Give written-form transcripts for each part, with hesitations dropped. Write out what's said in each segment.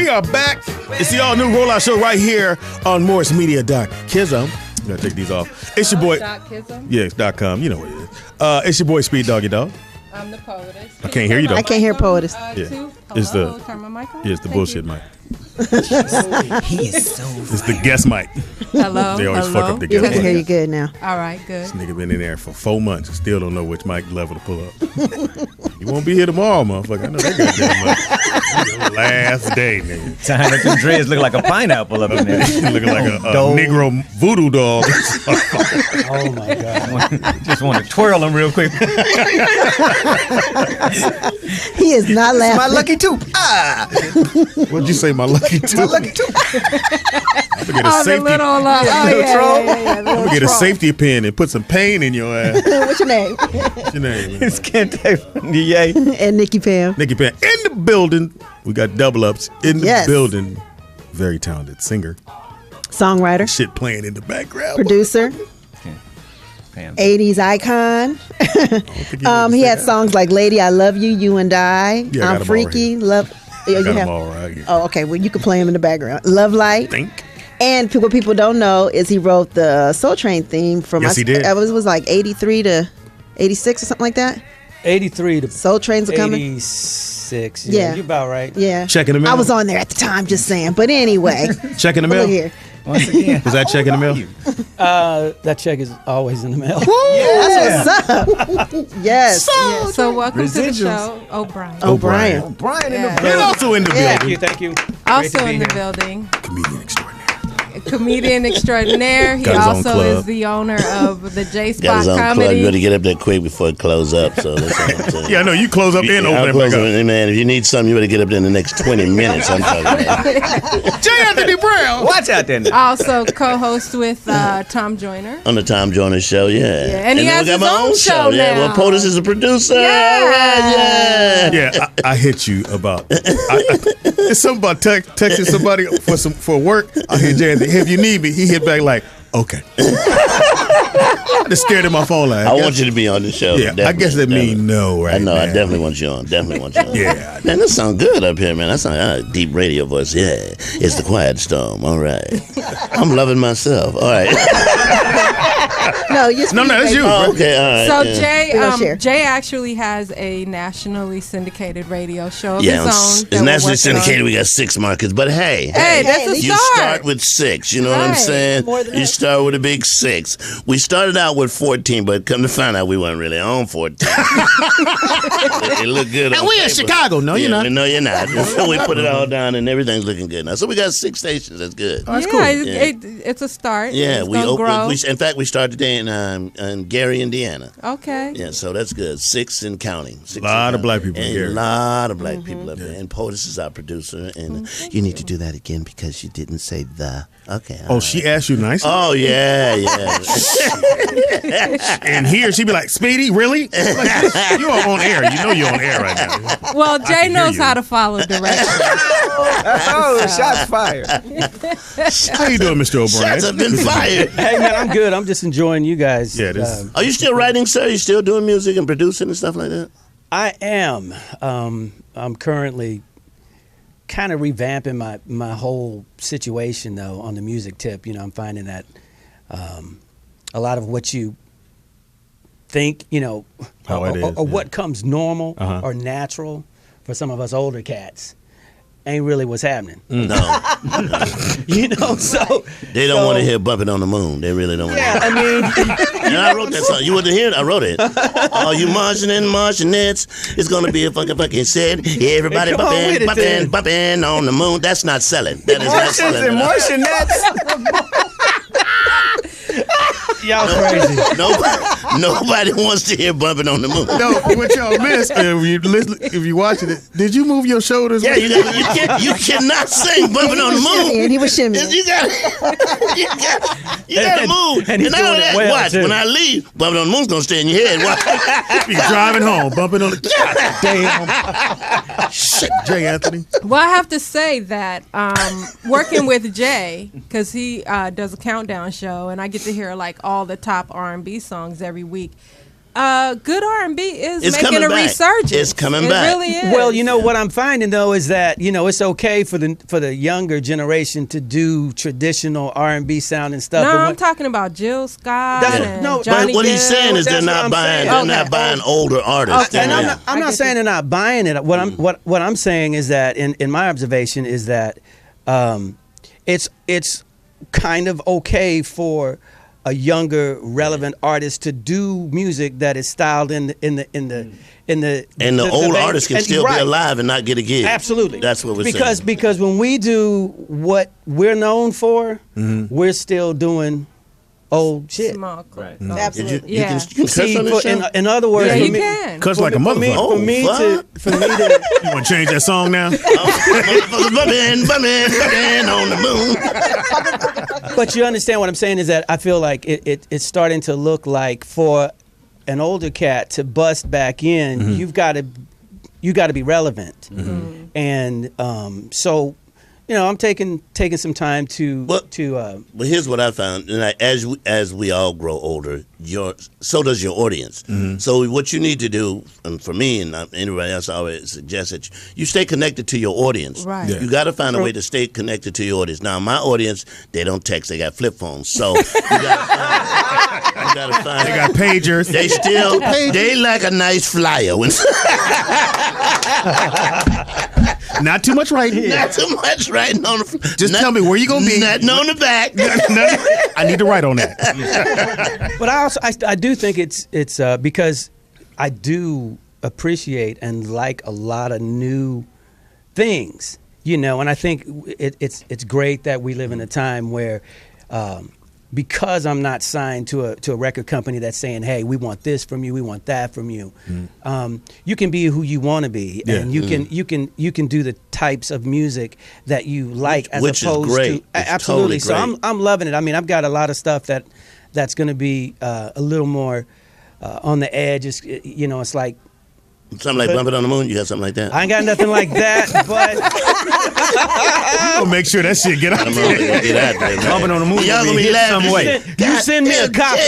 We are back. It's the all-new rollout show right here on MorrisMedia.Kizom. I'm going to take these off. It's your boy. Yeah, .com. You know what it is. It's your boy, Speed Doggy Dog. I'm the Poetess. I can't hear you, though. I can't hear Poetess. Yeah. It's the, turn my mic on. Yeah, it's the bullshit mic. He is so It's the guest mic. Hello. They always fuck up the guest We mic. can hear you good now. All right, good. This nigga been in there for 4 months and still don't know which mic level to pull up. You won't be here tomorrow, motherfucker. I know that goddamn much. Last day, nigga. time that them dreads look like a pineapple up in there. Looking like a Negro voodoo doll. Oh my God. Just want to twirl them real quick. He is not laughing. My lucky tooth. Ah. What'd you say, my lucky tooth? My lucky tooth. I'm gonna get a safety. I'm gonna get a safety pin and put some pain in your ass. What's your name? What's your name? It's Kente from the Yay. And Nikki Pam. Nikki Pan in the building. We got double ups in the building. Very talented singer. Songwriter. Shit playing in the background. Producer. 80s icon. He had songs like "Lady, I Love You," "You and I," Yeah, "I'm Freaky," "Love." Got them all right here. Oh, okay. Well, you can play him in the background. "Love Light." Think. And what people don't know is he wrote the Soul Train theme from. Yes, he did. It was like 83 to 86 or something like that. 83 to Soul Trains are coming. 86. Yeah. You're about right. Yeah. Checking the mail. I was on there at the time, just saying. But anyway. Checking the mail. Look here. Once again. Was that checking the mail? That check is always in the mail. That's what's up. Yes. So welcome to the show, O'Brien. O'Brien. Brian in the And building. also in the Yeah. building. Thank you. Also be in the here. building, Comedian extraordinaire. comedian extraordinaire. He Got his own also club. is the owner of the J Got Spot his own club. You Comedy. better get up there quick before it close up. So that's what I'm saying. Yeah, I know. You close up and I'll open close it up. back up. Man, if you need something, you better get up there in the next 20 minutes. I'm talking about. J. Anthony Brown. Watch out there now. Also co-host with Tom Joyner. On the Tom Joyner show, yeah. and he then has we got his my own show Yeah, well, now. Poetess is a producer. Yeah. All right, yeah. Yeah, I hit you about. It's something about texting somebody for work. I hit J. Anthony. Hey, if you need me, he hit back like, okay. I just stared at my phone like. I want you to be on the show. Yeah, I guess that means no, right? I know. I now. definitely want you on. Definitely want you on. Yeah. Man, that sounds good up here, man. That sounds deep radio voice. Yeah, it's the Quiet Storm. All right. I'm loving myself. All right. No, you're No, that's you. Oh, okay. All right. So yeah. We're gonna share. Jay actually has a nationally syndicated radio show of Yeah, his own. it's nationally syndicated. We got 6 markets, but hey, Hey, that's a you start. start with 6. You know what I'm Right. saying? More than You that. start with a big 6. We started out with 14, but come to find out, we weren't really on 14. It looked good. And on we in paper. Chicago. No, you're not. No, you're not. We put it all down, and everything's looking good now. So we got 6 stations. That's good. Oh, that's yeah, cool. it's a start. Yeah, it's we gonna grow. opened. In fact, we started today in Gary, Indiana. Okay. Yeah, so that's good. 6 and counting. 6 A lot and of black people in and Gary. A lot of black people up there. And Poetess is our producer. And you need to do that again because you didn't say the. Okay. all Oh, right. she asked you nicely. Oh, yeah, yeah. And here she be like, Speedy, really? Like, you're on air. You know you're on air right now. Well, Jay can hear knows you. how to follow directions. Oh, shots fired. How you doing, Mr. O'Brien? Shots have been fired. Hey, man, I'm good. I'm just enjoying you guys. Yeah, this- Are you still writing, sir? You still doing music and producing and stuff like that? I am. I'm currently kind of revamping my whole situation, though, on the music tip. You know, I'm finding that a lot of what you think, you know, How it is, or yeah. what comes normal Uh-huh. or natural for some of us older cats ain't really what's happening. No. You know, so They don't want to hear Bumpin' on the Moon. They really don't want to hear I mean, And I wrote that song. You wasn't here? I wrote it. All you Martian and Martianettes, it's going to be a fucking set. Everybody Come on with it, then. bumping on the moon. That's not selling. That is not Martians selling. and Martianettes. y'all crazy. Nobody wants to hear Bumping on the Moon. No, what y'all missed, if you watching it, did you move your shoulders? Yeah, you cannot sing Bumping on the Moon. And he was shimmying. You gotta move. and he's all doing it that, well, watch, too. when I leave, Bumping on the Moon's gonna stay in your head. Watch. Be driving home, bumping on the. Damn. Shit, J. Anthony. Well, I have to say that working with Jay, because he does a countdown show, and I get to hear like all the top R&B songs every week. good R&B is It's making coming a back. resurgence. It's coming it back. It really is. Well, you know what I'm finding though is that it's okay for the younger generation to do traditional R&B sounding stuff. No, but I'm talking about Jill Scott That's- and no, Johnny But what he's Gill. saying is they're That's what not I'm buying. saying. They're not buying older artists. Okay. And They're I'm not- not, I'm not saying they're not buying it. What I'm saying is that in my observation is that it's kind of okay for a younger relevant artist to do music that is styled in the And the old vein- artist can and- still right. be alive and not get a gig. Absolutely. That's what we're because saying. Because when we do what we're known for, we're still doing old shit. Small club. Right. Did you, Absolutely. you Yeah. can, you can See, cuss on this show? in other words, Yeah, for you me, can. Cuss like a motherfucker. for me to You want to change that song now? Motherfuckers bumpin' on the moon. But you understand what I'm saying is that I feel like it's starting to look like for an older cat to bust back in, you've got to be relevant, and so I'm taking some time to But here's what I found, and as we all grow older, so does your audience. So what you need to do, and for me and anybody else, I always suggest that you stay connected to your audience. Right. Yeah. You got to find a way to stay connected to your audience. Now, my audience, they don't text; they got flip phones. So you got to find. They got pagers. They like a nice flyer. Not too much writing. Not too much writing on the. Just tell me where you gonna be. Nothing on the back. I need to write on that. But I do think it's because I do appreciate and like a lot of new things, and I think it's great that we live in a time where because I'm not signed to a record company that's saying, hey, we want this from you, we want that from you. You can be who you want to be, and you can do the types of music that you like, as Which is opposed great. to It's absolutely. totally So I'm loving it. I mean, I've got a lot of stuff that's going to be a little more on the edge. It's like Something like Bumpin' on the Moon. You got something like that? I ain't got nothing like that, but I'll make sure that shit get out I'm there. gonna get out there, man. Bumping on the Moon. Y'all gonna be hit laughing. some way. you send me a copy.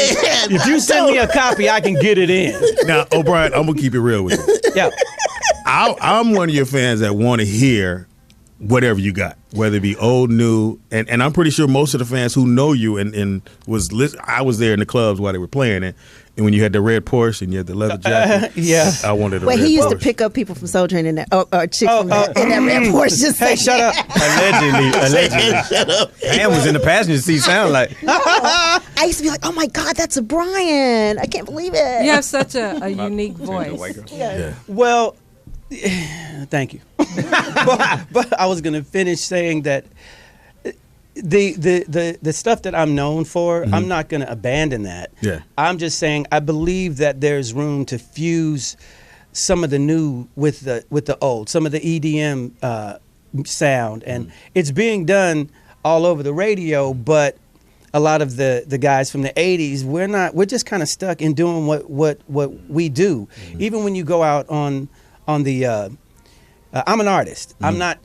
If you send me a copy, I can get it in. Now, O'Brien, I'm gonna keep it real with you. Yeah. I'm one of your fans that want to hear whatever you got, whether it be old, new, and I'm pretty sure most of the fans who know you and I was there in the clubs while they were playing it, and when you had the red Porsche and you had the leather jacket, Yeah. I wanted a Well, red he used to Porsche. pick up people from Soul Train in that, or chicks from that, in that red Porsche. Just Hey, shut up. Allegedly. Shut up. Pam was in the passenger seat. Sound like I used to be like, oh my God, that's a Brian. I can't believe it. You have such a unique voice. Yeah. Well, thank you. but I was going to finish saying that the stuff that I'm known for, I'm not going to abandon that. Yeah. I'm just saying I believe that there's room to fuse some of the new with the old, some of the EDM sound, and it's being done all over the radio, but a lot of the guys from the 80s, we're just kind of stuck in doing what we do. Even when you go out on the I'm an artist. I'm not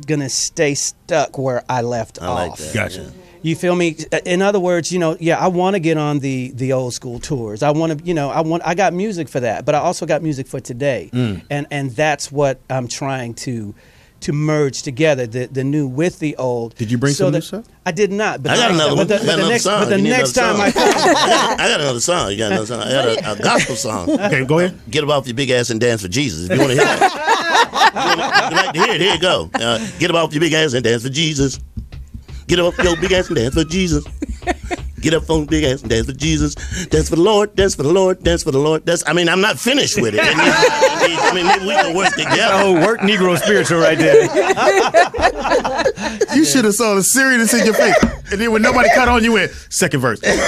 gonna stay stuck where I left I off. like that. Gotcha. You feel me? In other words, I want to get on the old school tours. I got music for that, but I also got music for today, and that's what I'm trying to merge together, the new with the old. Did you bring some new that- stuff? I did not. But I got another one. But I got another song. But the You need next another time song. I I got another song. You got another song. I got a gospel song. Okay, go ahead. Get up off your big ass and dance for Jesus. If you want to hear that. If you like to hear it, here you go. Get up off your big ass and dance for Jesus. Get up off your big ass and dance for Jesus. Get up on your big ass and dance for Jesus. Dance for the Lord. Dance for the Lord. Dance for the Lord. I'm not finished with it. Maybe we can work together. oh, work Negro spiritual right there. You should have saw the seriousness in your face, and then when nobody cut on, you went second verse. Because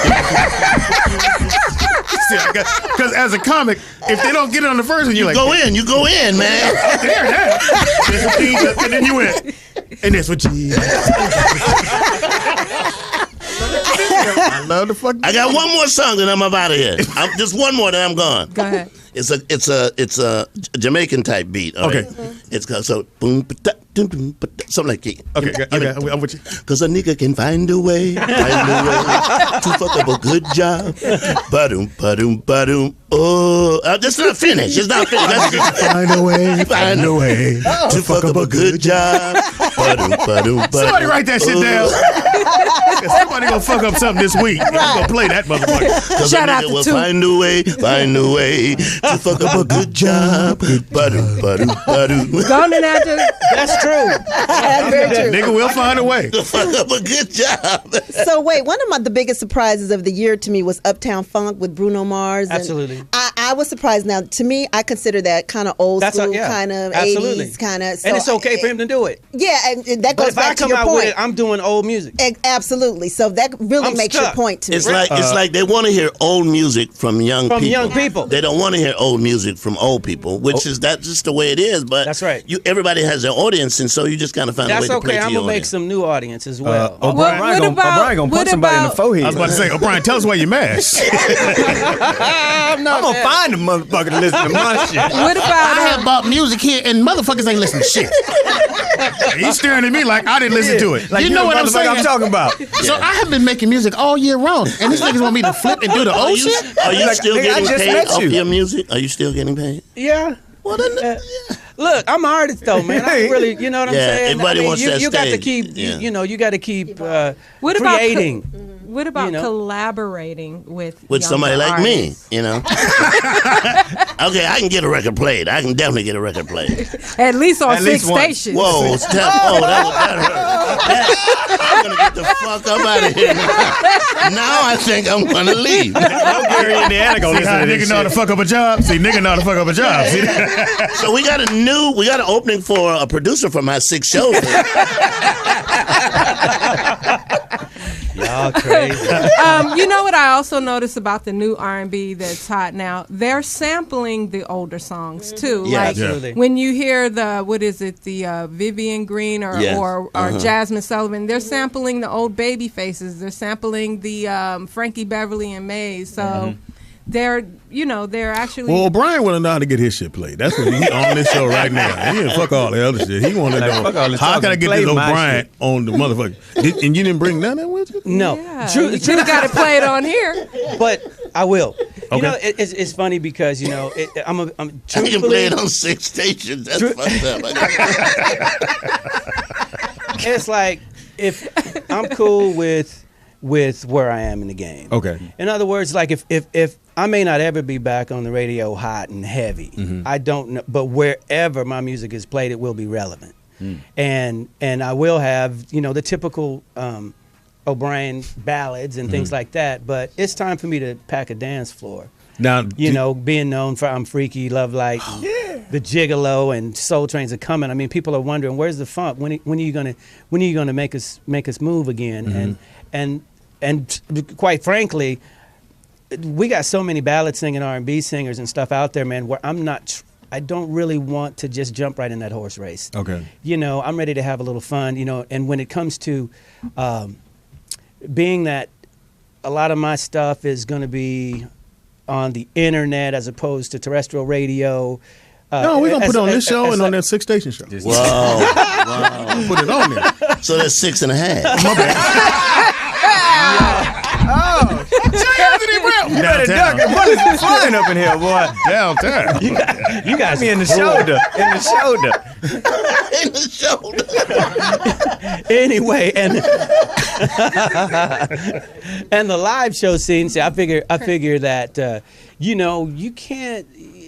as a comic, if they don't get it on the first one, you're like, You go in, man. there, now. There's for Jesus, and then you went, and that's for Jesus. I love the fucking. I got one more song and I'm up out of here. Just one more, then I'm gone. Go ahead. It's a Jamaican type beat. All Okay. right? It's called so boom ba something like that. Okay, I'm with you. Because a nigga can find a way to fuck up a good job. Ba-doom, ba-doom, ba-doom. Oh, that's not finished. It's not finished. Find a way to fuck up a good job. Ba-doom, ba-doom, ba-doom. Somebody write that shit down. Somebody gonna fuck up something this week. I'm gonna play that motherfucker. Shout out to will Two. find a way to fuck up a good job. Ba-doom, ba-doom, ba-doom. Go on and after. That's true. That's very true. Nigga will find a way. To fuck up a good job. So wait, one of the biggest surprises of the year to me was Uptown Funk with Bruno Mars. And Absolutely. I was surprised. Now, to me, I consider that kind of old school, kind of 80s kind of. And it's okay for him to do it. Yeah, and that But goes if I back to come your out point. with it, I'm doing old music. Absolutely. So that really I'm makes stuck. your point to me. It's like they want to hear old music from young people. They don't want to hear old music from old people, which is that's just the way it is. But That's right. Everybody has their audience, and so you just kind of find a way That's to play okay. to I'm your gonna make audience. some new audience as well. O'Brien gonna what punch somebody in the about- forehead. I was about to say, O'Brien, tell us why you're mad. I'm gonna find the motherfucker to listen to my shit. What about I have bought music here, and motherfuckers ain't listening to shit. He's staring at me like I didn't listen to it. Like you know what I'm saying? I'm talking about. So I have been making music all year round, and these niggas want me to flip and do the old shit? Are you Like, still nigga, I getting just paid met off you. your music? Are you still getting paid? Yeah. Well, then, Look, I'm an artist though, man. I really, you know what I'm Yeah, saying? everybody wants that you got to stage. keep, Yeah. you got to keep What about creating. What about You know? collaborating with somebody younger like artists? me, you know. Okay, I can get a record played. I can definitely get a record played. At least on At least 6 once. stations. Whoa, that hurt. I'm gonna get the fuck up out of here. Now I think I'm gonna leave. Gary, Indiana gonna See how listen to nigga this know how to shit. fuck up a job? See, nigga know how to fuck up a job. See that? So we got an opening for a producer for my 6 shows. Y'all crazy. You know what I also noticed about the new R&B that's hot now? They're sampling the older songs too. Yeah, like absolutely. when you hear the Vivian Green or Yes. or Jasmine Sullivan, they're sampling the old baby faces. They're sampling the Frankie Beverly and Mays. So they're actually Well, O'Brien want to know how to get his shit played. That's what he's on this show right now. He didn't fuck all the other shit. He want to Like, fuck all know this how can I talking, get play this my O'Brien shit. on the motherfucker. And you didn't bring none of that with you? No, yeah, true, you should have got it played on here. but I will. Okay. You know, it's funny because I'm I can truthfully, play it on 6 stations. That's fucked up. it's like if I'm cool with where I am in the game. Okay. In other words, like if I may not ever be back on the radio hot and heavy, I don't know, but wherever my music is played, it will be relevant, and I will have the typical O'Brien ballads and things like that. But it's time for me to pack a dance floor. Now, Being known for I'm Freaky, Love Light, the Gigolo, and Soul Trains are coming. I mean, people are wondering where's the funk? When are you gonna make us move again? And quite frankly, we got so many ballad singing R&B singers and stuff out there, man. Where I don't really want to just jump right in that horse race. Okay. I'm ready to have a little fun. And when it comes to being that a lot of my stuff is going to be on the internet as opposed to terrestrial radio. no, we're going to put it on this show and on that 6 station show. Wow. Put it on there. So that's 6.5. My bad. You better duck. The bullets be flying up in here, boy. Downtown. You guys Me in the shoulder. In the shoulder. In the shoulder. Anyway, and and the live show scene. See, I figure that you can't.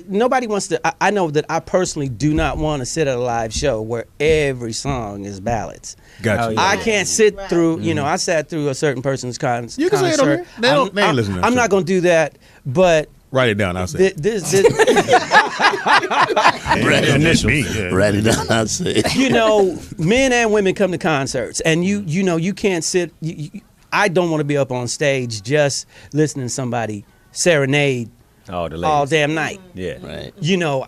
Nobody wants to. I know that I personally do not want to sit at a live show where every song is ballads. Gotcha. Oh, yeah. I can't sit through. I sat through a certain person's concert. You can say it on here. They ain't listening to that I'm not shit. going to do that. But Write it down. I'll say it. this Write it down. I'll say. Men and women come to concerts, and you can't sit. I don't want to be up on stage just listening to somebody serenade Oh, the ladies. all damn night. Yeah. Right.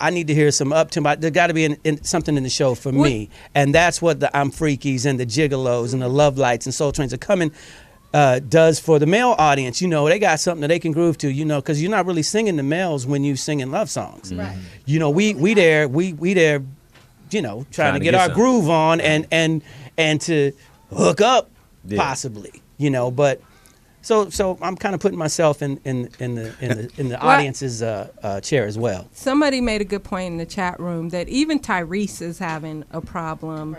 I need to hear some up-tempo. There got to be something in the show for me, and that's what the I'm Freakies and the Gigolos and the Love Lights and Soul Trains are coming does for the male audience. They got something that they can groove to. Because you're not really singing the males when you singing love songs. Right. We there trying to get our groove on and to hook up possibly, but so I'm kind of putting myself in the audience's chair as well. Somebody made a good point in the chat room that even Tyrese is having a problem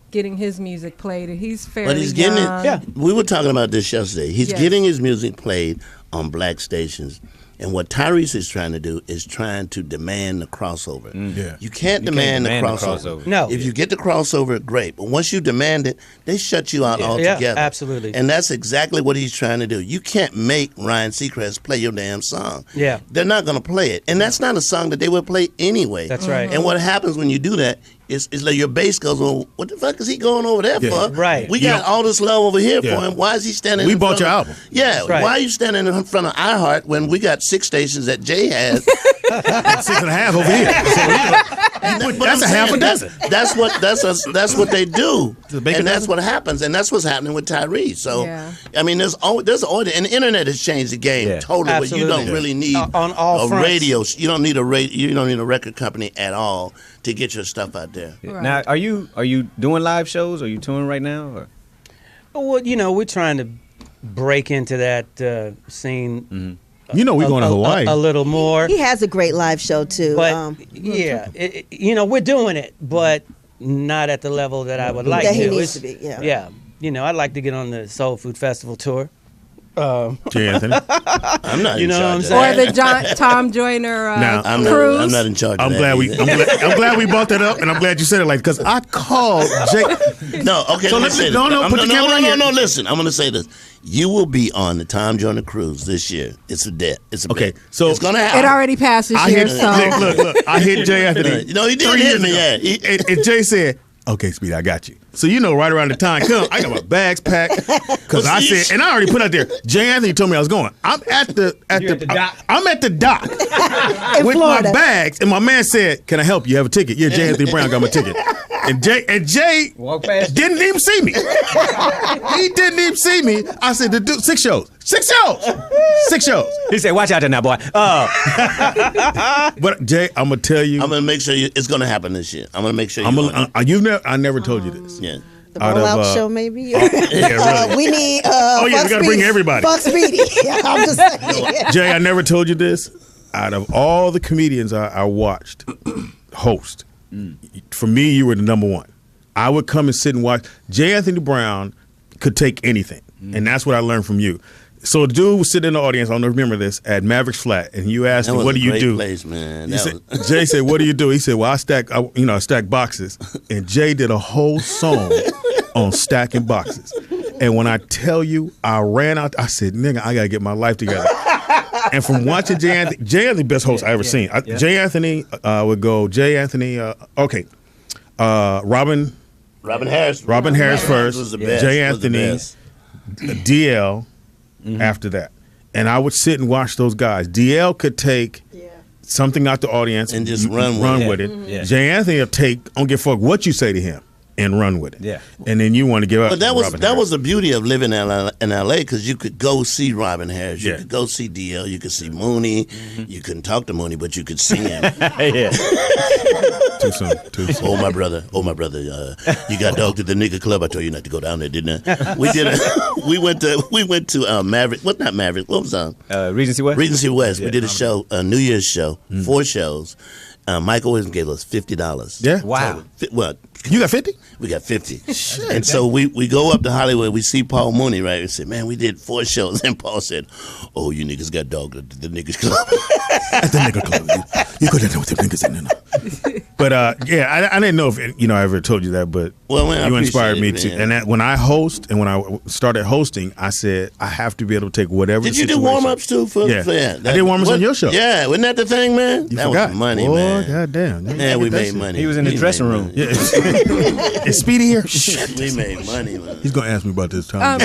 getting his music played. He's fairly But he's getting young. we were talking about this yesterday. He's getting his music played on black stations. And what Tyrese is trying to do is trying to demand the crossover. You can't demand the crossover. No. If you get the crossover, great. But once you demand it, they shut you out altogether. Yeah, absolutely. And that's exactly what he's trying to do. You can't make Ryan Seacrest play your damn song. Yeah. They're not going to play it. And that's not a song that they would play anyway. That's right. And what happens when you do that is like your bass goes, well, what the fuck is he going over there for? Right. We got all this love over here for him. Why is he standing We in bought front your of, album. Yeah. Right. Why are you standing in front of iHeart when we got 6 stations that Jay has? 6.5 over here. That's a half a dozen. That's what they do, and that's what happens, and that's what's happening with Tyrese. So, I mean, there's always, and the internet has changed the game totally. Absolutely. But you don't really need on all a fronts. radio. You don't need You don't need a record company at all to get your stuff out there. Right. Now, are you doing live shows? Are you touring right now? Or? Well, we're trying to break into that scene. Mm-hmm. We're going to Hawaii. A little more. He has a great live show too. But we're doing it, but not at the level that I would like that to. he needs to be. Yeah. I'd like to get on the Soul Food Festival tour. Jay Anthony. I'm not. You know what I'm Or saying? the Tom Joyner cruise. I'm not in charge. I'm of that glad I'm glad we brought that up, and I'm glad you said it like because I called Jay. No, okay. So let me say this. no. Listen, I'm going to say this. You will be on the Tom Joyner cruise this year. It's a debt. It's a bet. So it's going to happen. It already passed this year, so. Look. I hit Jay Anthony. No, he didn't hit me yet. And Jay said, "Okay, Speedy, I got you." So right around the time come, I got my bags packed because I said, and I already put out there. Jay Anthony told me I was going. I'm at the dock. I'm at the dock with Florida. my bags, and my man said, "Can I help you? Have a ticket?" Yeah, Jay Anthony Brown got my ticket. And Jay Walk past. didn't even see me. He didn't even see me. I said, "The dude, 6 shows. 6 shows." He said, "Watch out there now, boy." But Jay, I'm gonna tell you. I'm going to make sure it's going to happen this year. I'm going to make sure I never told you this. Yeah. The rollout show, maybe. Yeah, really. We need. We got to bring everybody. Fuck Speedy. I'm just saying. Jay, I never told you this. Out of all the comedians I watched host, for me, you were the number one. I would come and sit and watch. Jay Anthony Brown could take anything, and that's what I learned from you. So a dude was sitting in the audience, I don't remember this, at Mavericks Flat, and you asked me, "What do you do?" Place, man. Jay said, "What do you do?" He said, "Well, I stack boxes." And Jay did a whole song on stacking boxes. And when I tell you, I ran out. I said, "Nigga, I gotta get my life together." And from watching Jay Anthony, best host I ever seen. Jay Anthony would go. Jay Anthony, Robin Harris. Robin Harris first. Was the best. Jay Anthony, DL. After that, and I would sit and watch those guys. DL could take something out the audience and just run with it. Yeah. Jay Anthony will take, don't give a fuck what you say to him, and run with it. Yeah. And then you want to give up. But that was the beauty of living in L.A. because you could go see Robin Harris, you could go see DL, you could see Mooney. You couldn't talk to Mooney, but you could see him. Yeah. Too soon. Oh my brother, you got dogged at the nigga club. I told you not to go down there, didn't I? We went to Maverick. What, not Maverick? What was Regency West? Regency West. We did a show, a New Year's show, 4 shows. Michael Williams gave us $50. Yeah. Wow. What? You got 50? We got 50. Shit. And so we go up to Hollywood. We see Paul Mooney, right? We said, "Man, we did 4 shows." And Paul said, "Oh, you niggas got dogged at the niggas club." At the nigga club. You could have done with the niggas in there. But I didn't know if I ever told you that, but man, you inspired me to. Man. And when I host and when I started hosting, I said I have to be able to take whatever. Did you do warm-ups too? Yeah. I did warm-ups on your show. Yeah, wasn't that the thing, man? You that forgot. was money, Boy, man. Goddamn. Man, we made money. He was in the dressing room. Yeah. Is Speedy here? Shit. We made money, man. He's gonna ask me about this time.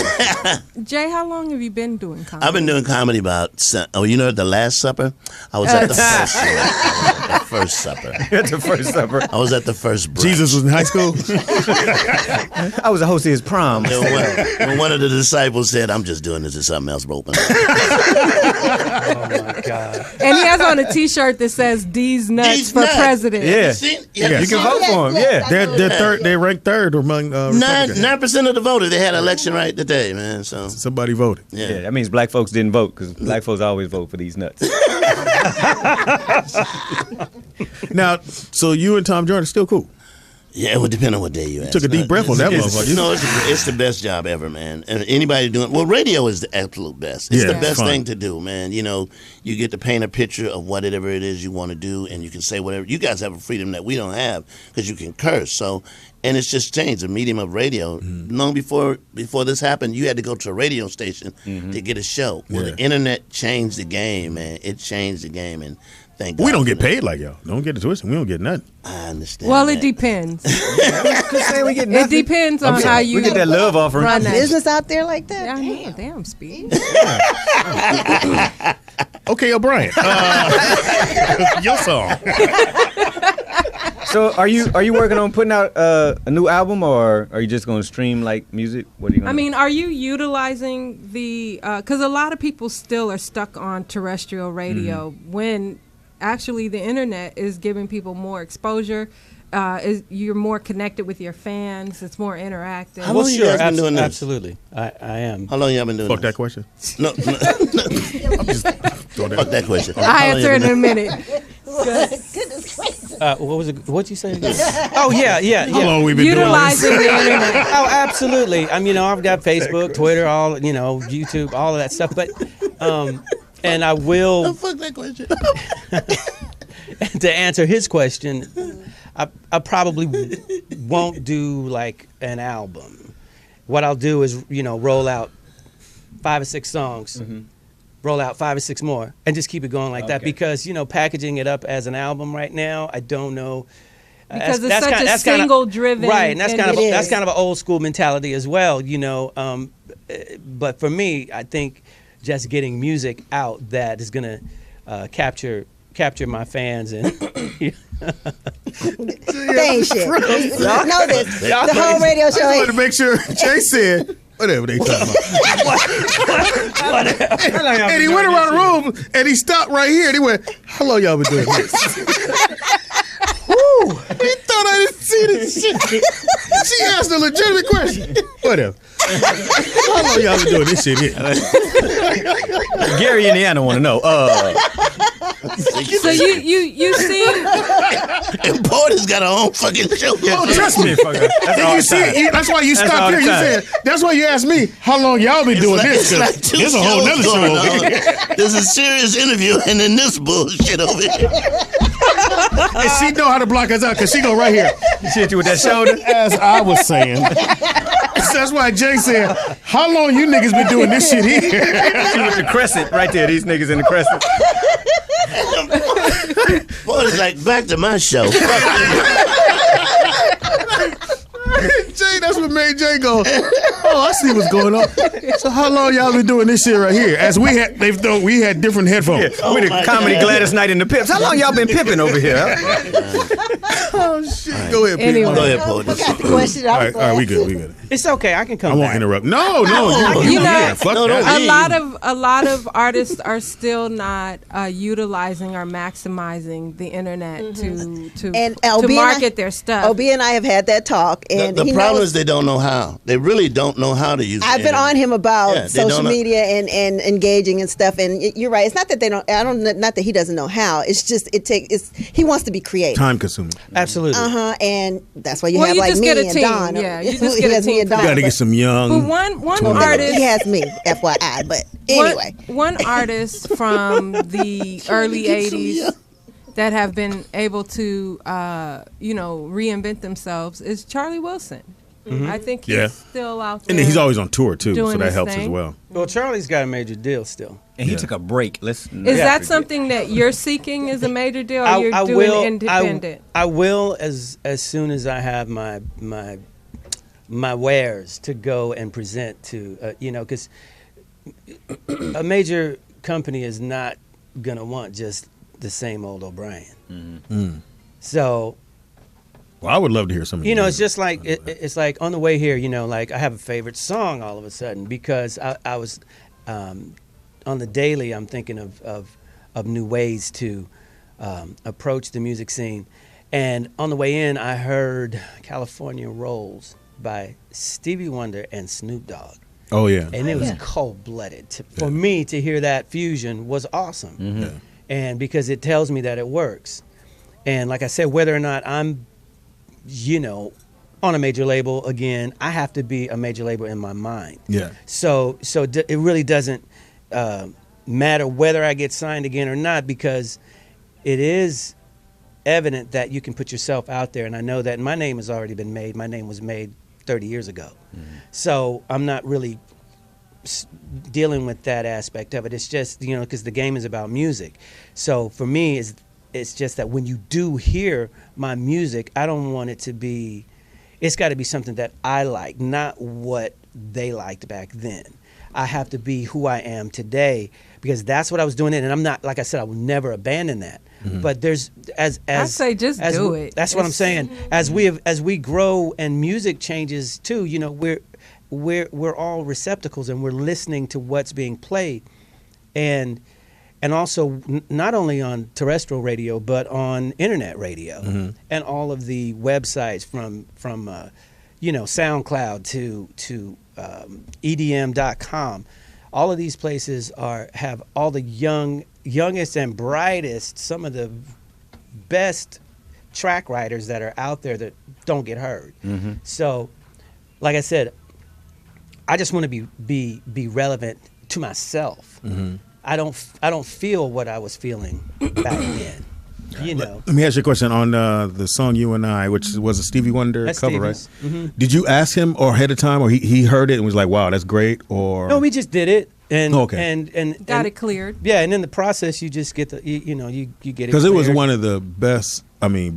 Jay, how long have you been doing comedy? I've been doing comedy about. The Last Supper. I was at the first show. first supper. At the first supper. I was at the first brunch. Jesus was in high school. I was a host of his prom. When one of the disciples said, "I'm just doing this to something else, but open." Oh my God! And he has on a T-shirt that says "D's nuts D's for nuts. president." Yeah. Yeah. You can vote for him. Yeah. They're third. They ranked third among Republicans. 9% of the voters. They had an election right today, man. So Somebody voted. yeah. That means black folks didn't vote because black folks always vote for these nuts. Now, so you and Tom Jordan still cool? Yeah, it would depend on what day you ask. Took a deep breath on that motherfucker. You know, it's the best job ever, man. And anybody doing radio is the absolute best. It's the best thing to do, man. You know, you get to paint a picture of whatever it is you want to do, and you can say whatever. You guys have a freedom that we don't have because you can curse. So, and it's just changed the medium of radio. Long before this happened, you had to go to a radio station to get a show. Well, the internet changed the game, man. It changed the game, and thank God. We don't get paid like y'all. Don't get it twisted. We don't get nothing. I understand. Well, that. it depends. Just say we get It nothing. depends on how you We get that love offering. run that. Business out there like that. Yeah, I know. Damn, Speedy. Okay, O'Brien. Your song. So are you working on putting out a new album, or are you just going to stream like music? What are you going I mean, are you utilizing the? Because a lot of people still are stuck on terrestrial radio when actually the internet is giving people more exposure. You're more connected with your fans. It's more interactive. How long you guys been doing this? Absolutely, I am. How long y'all been doing Fuck this? that question. No. I'm just throw Fuck that. that question. I How long answer y'all in been a minute. Goodness gracious. What was it? What'd you say? Oh yeah. How long we been Utilizing doing the internet. Oh, absolutely. I mean, I've got Facebook, Twitter, all YouTube, all of that stuff. But and I will Fuck that question. to answer his question. I probably won't do like an album. What I'll do is roll out 5 or 6 songs. Roll out 5 or 6 more, and just keep it going like that. Because packaging it up as an album right now, I don't know. Because it's such a single-driven, right? And that's kind is. of an old school mentality as well, But for me, I think just getting music out that is gonna capture my fans and. They ain't shit. Y'all know this. The whole radio I show just wanted ain't. to make sure Jay said whatever they talking about. And he went around the room and he stopped right here and he went, "How long y'all been doing this?" Woo! He thought I didn't see this shit. She asked a legitimate question. Whatever. How long y'all been doing this shit here? Gary, Indiana, want to know. So you see, And Poetess got her own fucking show. Oh, trust me. That's all You the see time. it. That's why you That's all stopped here. the You time. said, that's why you asked me, how long y'all been doing this? It's 'Cause like 2 there's a whole shows nother show going over on. here. There's a serious interview and then this bullshit over here. And she know how to block us out because she go right here. She hit you with that shoulder. As I was saying. So that's why Jay said, how long you niggas been doing this shit here? She with the crescent right there. These niggas in the crescent. Poetess like, back to my show. Jay, that's what made Jay go, oh, I see what's going on. So how long y'all been doing this shit right here? As we had different headphones. We the comedy Gladys Knight and the Pips. How long y'all been pimping over here? Oh shit. Go ahead, Anyway. Pete. Go ahead, Poetess. Forgot the question. All right, we good. It's okay. I can come I won't back. interrupt. No, You know, yeah, fuck no, that. a lot of artists are still not utilizing or maximizing the internet to And LB and market their stuff. OB and I have had that talk, and The he problem knows. is they don't know how. They really don't know how to use it. I've been on him about Yeah, they social don't know. media and engaging and stuff. And you're right. It's not that they don't. Not that he doesn't know how. It's just he wants to be creative. Time consuming. Absolutely. And that's why you Well, have you like just me get a and team. Don. Yeah, you just He get a has me team and for Don. Got to get some young. But one But artist, he has me, FYI. But anyway, one artist from the early '80s that have been able to, reinvent themselves is Charlie Wilson. I think he's still out there. And he's always on tour too, so doing that his helps as thing. well. Well, Charlie's got a major deal still. And he took a break. Let's. Is that something that you're seeking as a major deal, or you're doing independent? I will as soon as I have my wares to go and present to because a major company is not gonna want just the same old O'Brien. So, Well, I would love to hear some of it's just like it's like on the way here, like I have a favorite song all of a sudden because I was on the daily. I'm thinking of new ways to approach the music scene, and on the way in, I heard "California Rolls" by Stevie Wonder and Snoop Dogg. Oh, yeah. And it was cold-blooded. For me to hear that fusion was awesome. And because it tells me that it works. And like I said, whether or not I'm, on a major label again, I have to be a major label in my mind. Yeah. So it really doesn't matter whether I get signed again or not, because it is evident that you can put yourself out there. And I know that my name has already been made. My name was made 30 years ago. So I'm not really dealing with that aspect of it. It's just, because the game is about music. So for me, it's just that when you do hear my music, I don't want it to be, it's got to be something that I like, not what they liked back then. I have to be who I am today, because that's what I was doing. And I'm not, like I said, I will never abandon that. But there's I say just do it. That's what I'm saying. As we grow and music changes too, we're all receptacles and we're listening to what's being played, and also not only on terrestrial radio but on internet radio and all of the websites from SoundCloud to EDM.com. All of these places have all the youngest and brightest, some of the best track writers that are out there that don't get heard. So, like I said, I just want to be relevant to myself. I don't feel what I was feeling back then. Let me ask you a question on the song "You and I," which was a Stevie Wonder That's cover, Stevie's. right? Did you ask him or ahead of time, or he heard it and was like, "Wow, that's great"? Or No, we just did it and and Got it cleared. Yeah, and in the process, you just get you get it because it was cleared. one of the best. That My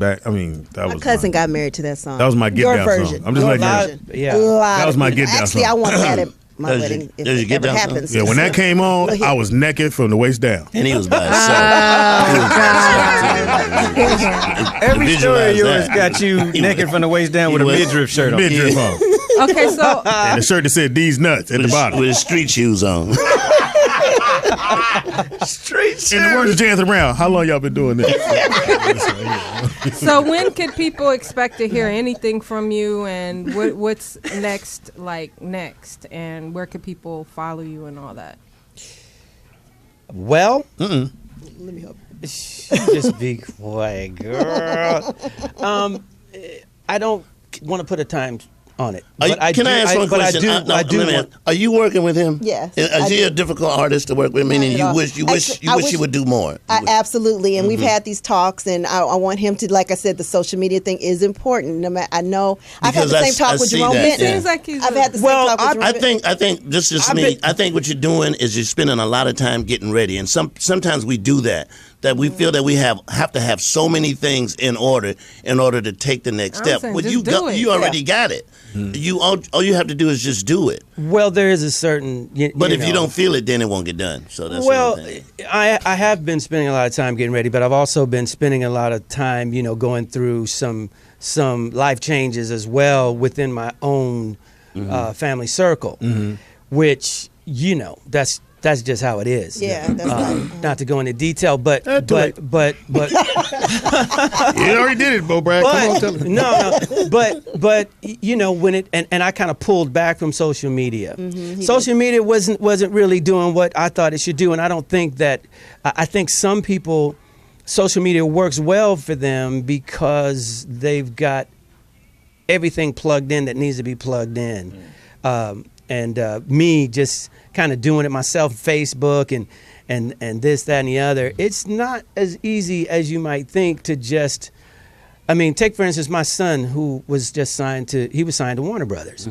was cousin got married to that song. That was my get Your down version. song. I'm just Your like, version. yeah. That was my get down Actually, song. I want that at my There's wedding your- if there's your it get ever down song. happens. Yeah, when that came on, I was naked from the waist down. And he was by himself. Every story of yours Visualize that. got you naked from the waist down with a was- midriff shirt on. Midriff on. Okay, so And the shirt that said "These nuts" at the bottom. With his street shoes on. Street In the words of Jonathan Brown, how long y'all been doing this? So when could people expect to hear anything from you, and what's next, and where could people follow you and all that? Well, Let me help. just be quiet, girl. I don't want to put a time on it. But I ask one question? I do. Are you working with him? Yes, Is I he do. a difficult artist to work with? Meaning Not at you all. wish I wish- he would do more. Absolutely, and we've had these talks, and I want him to, like I said, the social media thing is important. No matter, I know I've had Because the I same s- talk I with see Jerome that, Benton. yeah. Seems like he's I've had the same talk with Jerome I Benton. think this is just me. I think what you're doing is you're spending a lot of time getting ready, and sometimes we do that. That we feel that we have to have so many things in order to take the next I'm step. saying But just you do it. you already got it. You all you have to do is just do it. Well, there is a certain. But if you don't feel it, then it won't get done. So that's Well, the thing. I have been spending a lot of time getting ready, but I've also been spending a lot of time, going through some life changes as well within my own family circle, which that's just how it is. Yeah, that's right. Not to go into detail, but do it. but You already did it, Bo Brad. Come on, tell me. no, but when it and I kind of pulled back from social media. Social media wasn't really doing what I thought it should do, and I don't think that. I think some people, social media works well for them because they've got everything plugged in that needs to be plugged in, and me just kind of doing it myself, Facebook and this, that, and the other. It's not as easy as you might think to just. I mean, take for instance my son, who was just signed to Warner Brothers.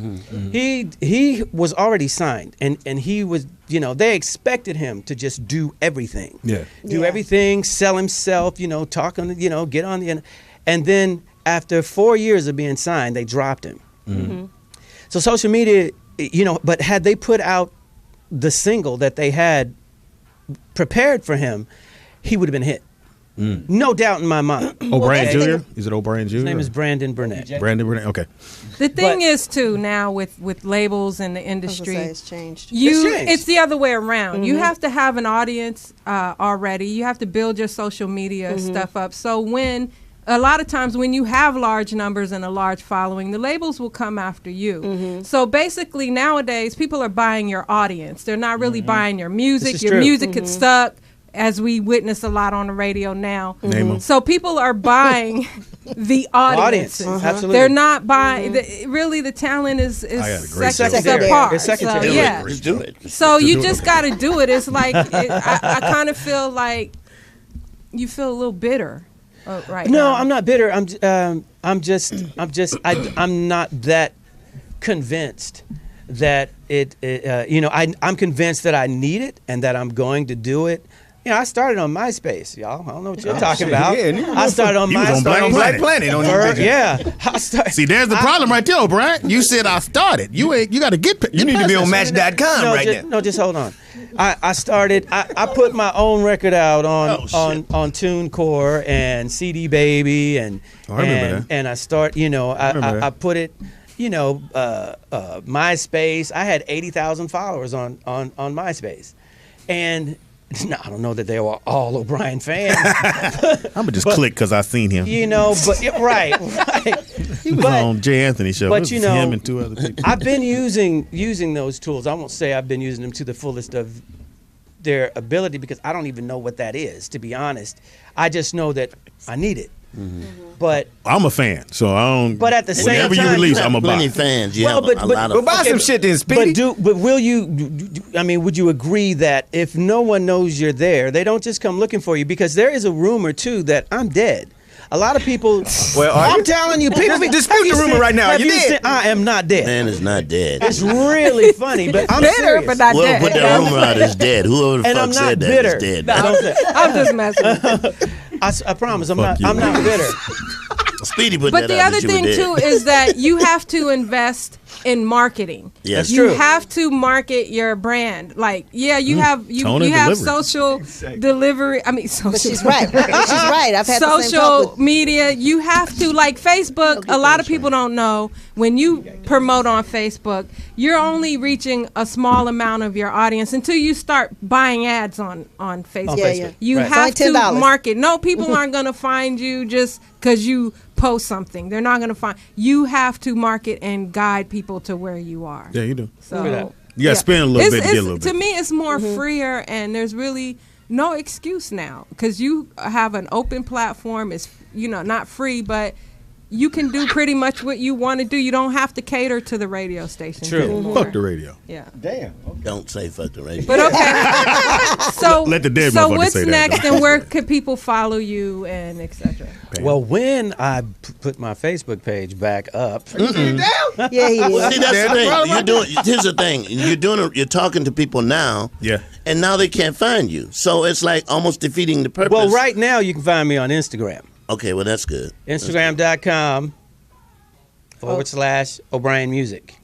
He was already signed, and he was, they expected him to just do everything. Yeah. Yeah. Everything, sell himself, talk on the, get on the, and then after 4 years of being signed, they dropped him. So social media, but had they put out the single that they had prepared for him, he would have been hit. No doubt in my mind. O'Brien Okay? Jr.? Is it O'Brien Jr.? His name is Brandon Burnett. Brandon Burnett. Okay. The thing But- is too now with labels in the I was gonna say industry, it's changed. changed. it's the other way around. You have to have an audience already. You have to build your social media stuff up. So when a lot of times when you have large numbers and a large following, the labels will come after you. So basically nowadays people are buying your audience. They're not really buying your music. This is Your true. music could suck, as we witness a lot on the radio now. Name 'em. So people are buying the audiences. Absolutely. They're not buying. Really, the talent is I got a great Secondary. subpar. It's secondary. So, Do yeah. it. Just do it. So you just got to do it. It's like I kind of feel like you feel a little bitter right No, now. I'm not bitter. I'm not that convinced that I'm convinced that I need it and that I'm going to do it. I started on MySpace, y'all. I don't know what you're talking about. Yeah, I started on You was MySpace. on Black Black Planet on your picture. Yeah. I started. See, there's the problem right there, O'Brien. You said I started. You got to get. You need to be on Match.com right now. No, just hold on. I started. I put my own record out on TuneCore and CD Baby and I remember that. and I start. remember that. I put it. MySpace. I had 80,000 followers on MySpace, and no, I don't know that they were all O'Brien fans. I'm gonna just click because I seen him. Right. He was on Jay Anthony show. but It was him and two other people. I've been using those tools. I won't say I've been using them to the fullest of their ability because I don't even know what that is, to be honest. I just know that I need it. But I'm a fan, so I don't. But at the same whatever time, you release, You I'm a have plenty buy. fans. You Well, have a lot Well, of. buy some shit then, Speedy. but will you? Would you agree that if no one knows you're there, they don't just come looking for you? Because there is a rumor too that I'm dead. A lot of people. Well, are I'm you? telling you, people. Dispute the rumor right now. Have You you dead. seen- I am not dead. Man is not dead. It's really funny, but I'm bitter, serious. but not Whoever dead. put that rumor out is dead. Whoever the And fuck I'm not said that bitter. is dead. Don't say- I'm just messing with you. I promise, I'm Fuck not. you. I'm not bitter. Speedy put But that the out other that you were thing dead. too is that you have to invest in marketing. Yes. That's You true. have to market your brand. Like, yeah, you have Tone and have delivery. social delivery. I mean, social. But she's right. She's right. I've had the same talk Social with media. You have to, like Facebook. A lot of people don't know when you promote on Facebook, you're only reaching a small amount of your audience until you start buying ads on Facebook. Yeah, yeah. You Right. have It's only to $10. market. No, people aren't going to find you just because you post something. They're not going to find. You have to market and guide people to where you are. Yeah, you do. So Look at that. You gotta spend a little bit to get a little To bit. me, it's more freer, and there's really no excuse now because you have an open platform. It's not free, but you can do pretty much what you want to do. You don't have to cater to the radio station. True. Anymore. Fuck the radio. Yeah. Damn. Don't say fuck the radio. But okay. So Let the dead So motherfucker what's say that, next, though. and where could people follow you and etc. Well, when I put my Facebook page back up, yeah, he is. Well, see, that's There's the the thing. problem. Here's the thing. You're talking to people now. Yeah. And now they can't find you. So it's like almost defeating the purpose. well, right now you can find me on Instagram. Okay, well that's good. Instagram.com/O'Brien Music.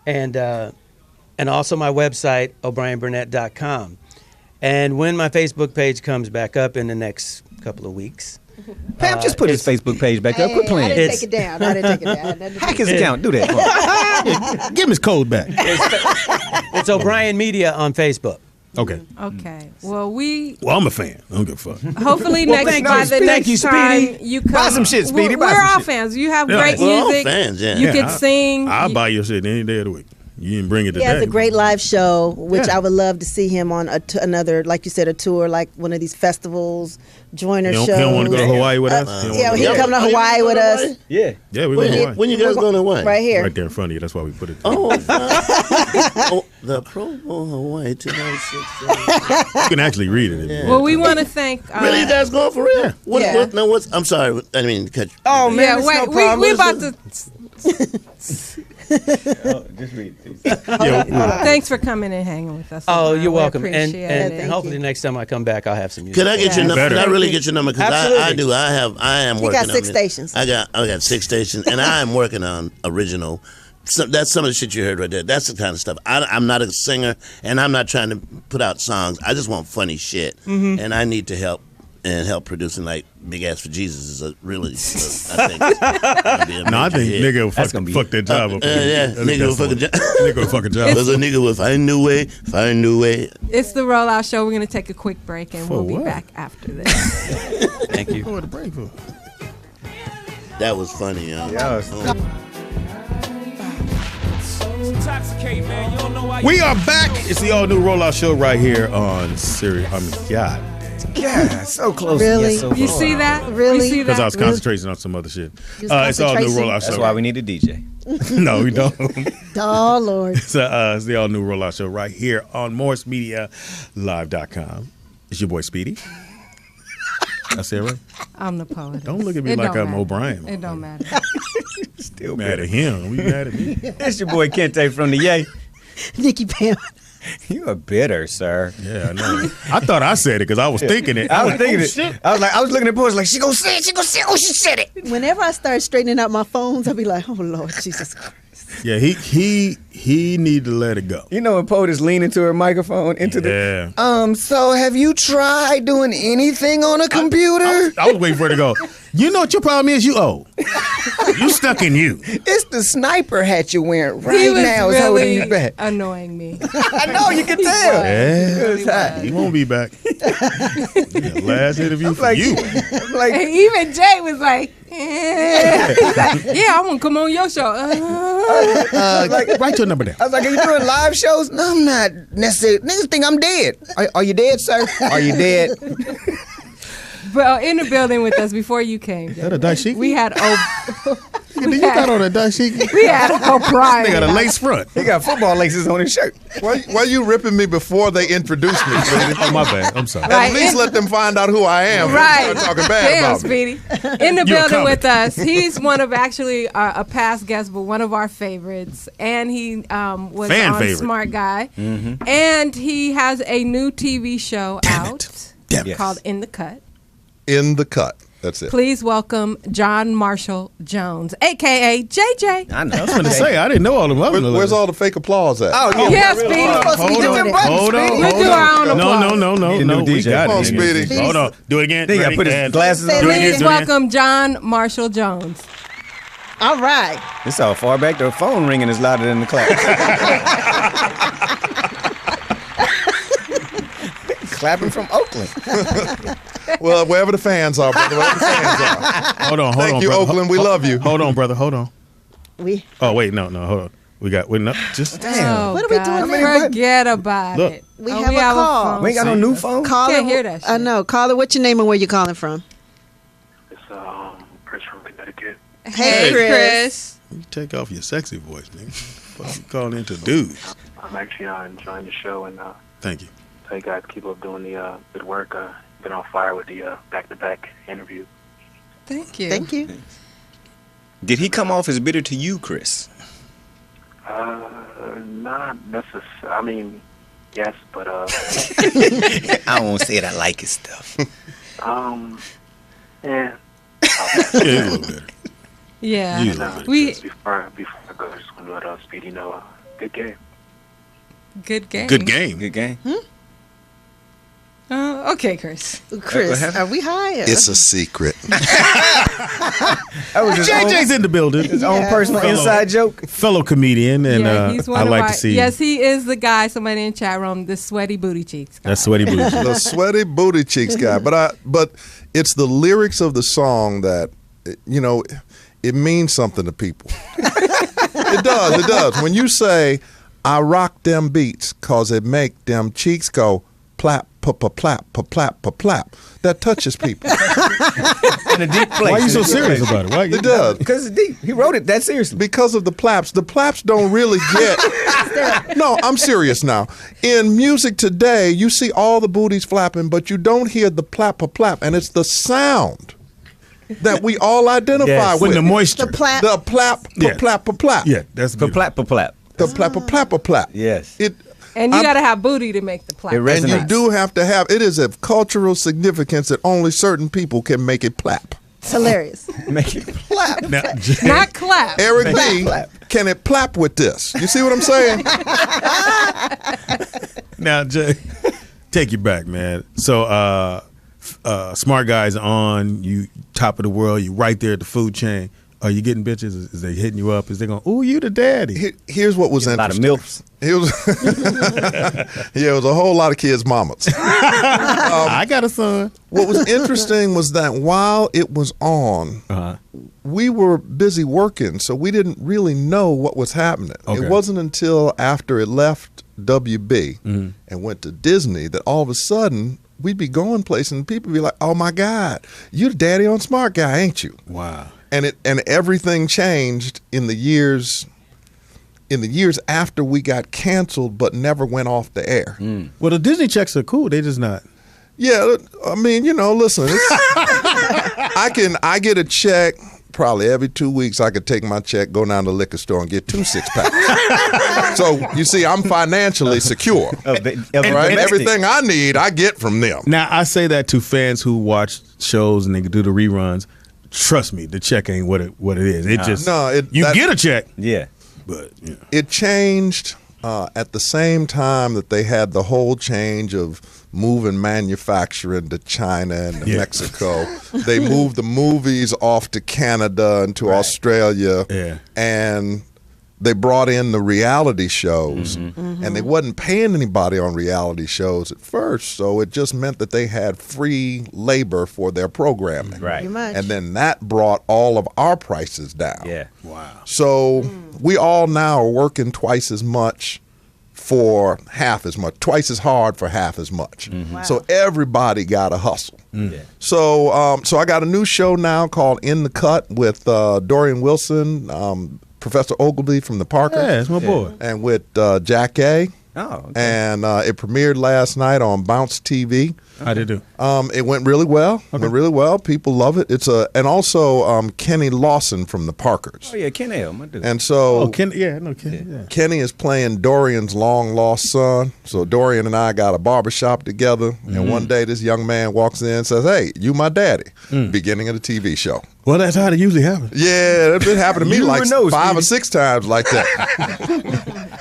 And also my website, o'brienburnett.com. And when my Facebook page comes back up in the next couple of weeks, Pam, just put his Facebook page back up. Quit I playing. didn't It's- take it down. I didn't take it down. Hack his account. Do that. Give him his code back. it's O'Brien Media on Facebook. Okay. Okay. Well, Well, I'm a fan. I don't give a fuck. hopefully Well, next thank by you, the Speedy. next Thank you, time Speedy. you come. Buy some shit, Speedy. Buy We're some all shit. fans. You have Yeah. great We're all music. fans, yeah. You Yeah, can sing. I'll buy your shit any day of the week. You didn't bring it He today. has a great live show, which Yeah. I would love to see him on another, like you said, a tour, like one of these festivals, joiner He shows. don't want to go to Hawaii with us? He don't Yeah, wanna he go. come to Are you Hawaii gonna with go to us. Hawaii? Yeah. Yeah, we going to Hawaii. When you guys going to Hawaii? Right here. Right there in front of you. That's why we put it. Oh, the Promo Hawaii 2016. You can actually read it. If you Yeah. want. Well, we want to thank. Really, you guys going for real? What, Yeah. what, no, what's? I'm sorry. I mean, to cut you. Oh, man, Yeah, it's wait. no problem. we about to. Just read it. Thanks for coming and hanging with us. Oh, O'Brien. you're We welcome. And, appreciate and, it. Thank hopefully you. next time I come back, I'll have some music. Could I get your Yeah. number? Could I Better. really get your number? Because Absolutely. I do. I am He working got on 6 it. stations. I got 6 stations, and I am working on original. So that's some of the shit you heard right there. That's the kind of stuff. I'm not a singer, and I'm not trying to put out songs. I just want funny shit, and I need to help and help producing like Big Ass for Jesus is a really, I think. No, I think nigga will fuck that job up. Nigga will fuck a job. Nigga will fuck a job. Because a nigga will find a new way. It's the Rollout Show. We're going to take a quick break, and we'll be back after this. Thank you. What the break for? That was funny, yo. We are back. It's the all new Rollout Show right here on Sirius. God. Yeah, so close. Really? Yeah, so You close. see that? Really? You see Because I that? was concentrating on some other shit. You was It's all new concentrating? Rollout Show. That's why we need a DJ. No, we don't. Oh, Lord. It's the all new Rollout Show right here on MorrisMediaLive.com. It's your boy Speedy. I say it right? I'm the poet. Don't look at me It like don't I'm matter. O'Brien. It don't matter. Still Mad at him. We mad at me. It's your boy Kente from the Yay. Nikki Pam. You are bitter, sir. Yeah, I know. I thought I said it because I was thinking it. I was thinking oh, it. shit. I was looking at Poetess like, she gonna say it, she gonna say it. Oh, she said it. Whenever I start straightening out my phones, I'll be like, oh, Lord Jesus Christ. Yeah, he need to let it go. You know when Poetess leaned into her microphone, into Yeah. the, so have you tried doing anything on a computer? I was waiting for it to go. You know what your problem is? You old. You stuck in you. It's the sniper hat you're wearing He right was now is holding you really back. annoying me. I know, you can tell. Yeah. It's hot. He won't be back. Yeah, last interview for Like, you. I'm like, And even Jay was like, he's like, yeah, I want to come on your show. Write your number down. I was like, are you doing live shows? No, I'm not necessarily. Niggas think I'm dead. Are you dead, sir? Are you dead? Well, in the building with us before you came, Is that a dashiki? we had You got on a dashiki? we had O'Brien. They got a lace front. He got football laces on his shirt. Why you ripping me before they introduce me, Speedy? Oh, my bad. I'm sorry. Right. At least let them find out who I am. Right. And start talking bad Damn, about me. Speedy. In the You're a building comic. with us. He's one of actually a past guest, but one of our favorites. And he was Fan on favorite. Smart Guy. And he has a new TV show out Damn it. called In the Cut. In the cut. That's it. Please welcome John Marshall Jones, a.k.a. JJ. I know. I was going to say, I didn't know all them others. Where's all the fake applause at? Oh, yeah. Yeah, Speedy. Hold on, Hold on. We'll do our own applause. No. Need a No, new we DJ. got Come on, it. Speedy. Hold on. Do it again. Then he got Ready? to put his And- glasses on. Do it again. Please welcome John Marshall Jones. All right. This how far back the phone ringing is louder than the clap. Clapping from Oakland. Well, wherever the fans are, brother. Wherever the fans are. Hold on. Thank you, brother. Oakland. We love you. Hold on, brother. Hold on. We Oh, wait. No. Hold on. We got, wait, no. Just, Oh, What are we God. doing now? Forget about Look. it. We Oh, have a call. phone. We ain't got no new phone. caller. Can't hear that I shit. know. Caller, what's your name and where you calling from? It's Chris from Connecticut. Hey, Chris. you take off your sexy voice, nigga. Fuck you calling into dudes. I'm actually enjoying the show, and Thank you. so you guys keep up doing the good work. Been on fire with the back-to-back interview. Thank you. Thank you. Did he come off as bitter to you, Chris? Not necessarily. I mean, yes, but I won't say it. I like his stuff. yeah. Yeah, he's a little better. Yeah. He's a little better. We Before I go, I just want to let Speedy know, good game. good game. Good game. Good game. Okay, Chris. Chris, happened? are we high? It's a secret. That was his JJ's in the building. own personal Fellow- inside joke. Fellow comedian, and Yeah, he's one I of like our, to see. Yes, he is the guy. Somebody in chat room, the sweaty booty cheeks guy. That's sweaty booty. The sweaty booty cheeks guy. But it's the lyrics of the song that, you know, it means something to people. It does. When you say, I rock them beats cause it make them cheeks go plap, plap, plap, plap, that touches people. In a deep place. Why are you so serious about it? Why you, It does. Because it's deep. He wrote it that seriously. Because of the plaps. The plaps don't really get. No, I'm serious now. In music today, you see all the booties flapping, but you don't hear the plap, and it's the sound that we all identify Yes. with. When the moisture. The plap. The plap, Yeah. plap. Yeah, that's beautiful. Plap, plap. The plap. Yes. And you I'm- got to have booty to make the plap. It resonates. And you do have to have, it is of cultural significance that only certain people can make it plap. It's hilarious. Make it plap. Now, Not clap. Eric Plap, B, plap. can it plap with this? You see what I'm saying? now, Jay, take you back, man. So, smart guys on, you top of the world, you right there at the food chain. Are you getting bitches? Is they hitting you up? Is they going, ooh, you the daddy? Here's what was interesting. A lot of milfs. It was a whole lot of kids' mamas. I got a son. What was interesting was that while it was on, we were busy working, so we didn't really know what was happening. Okay. It wasn't until after it left WB and went to Disney that all of a sudden we'd be going places and people would be like, oh my God, you the daddy on Smart Guy, ain't you? Wow. And everything changed in the years after we got canceled but never went off the air. Well, the Disney checks are cool. They just not. Yeah, I mean, listen, I get a check probably every 2 weeks. I could take my check, go down to the liquor store and get 2 6-packs. So you see, I'm financially secure. Right? Everything I need, I get from them. Now, I say that to fans who watch shows and they do the reruns. Trust me, the check ain't what it is. It just get a check. Yeah, but it changed at the same time that they had the whole change of moving manufacturing to China and to Mexico. They moved the movies off to Canada and to Australia, and they brought in the reality shows, and they wasn't paying anybody on reality shows at first, so it just meant that they had free labor for their programming. Right. And then that brought all of our prices down. Yeah. Wow. So we all now are working twice as much for half as much, twice as hard for half as much. Wow. So everybody got a hustle. So I got a new show now called In the Cut with Dorian Wilson, Professor Ogilvy from the Parkers. Yeah, that's my boy. And with Jack A. Oh, okay. And it premiered last night on Bounce TV. How did it do? It went really well. It went really well. People love it. And also Kenny Lawson from the Parkers. Oh yeah, Kenny, my dude. And so Kenny, yeah. Kenny is playing Dorian's long lost son. So Dorian and I got a barbershop together. And one day this young man walks in and says, "Hey, you my daddy." Beginning of the TV show. Well, that's how it usually happens. Yeah, it happened to me like know, 5 or Speedy. 6 times like that.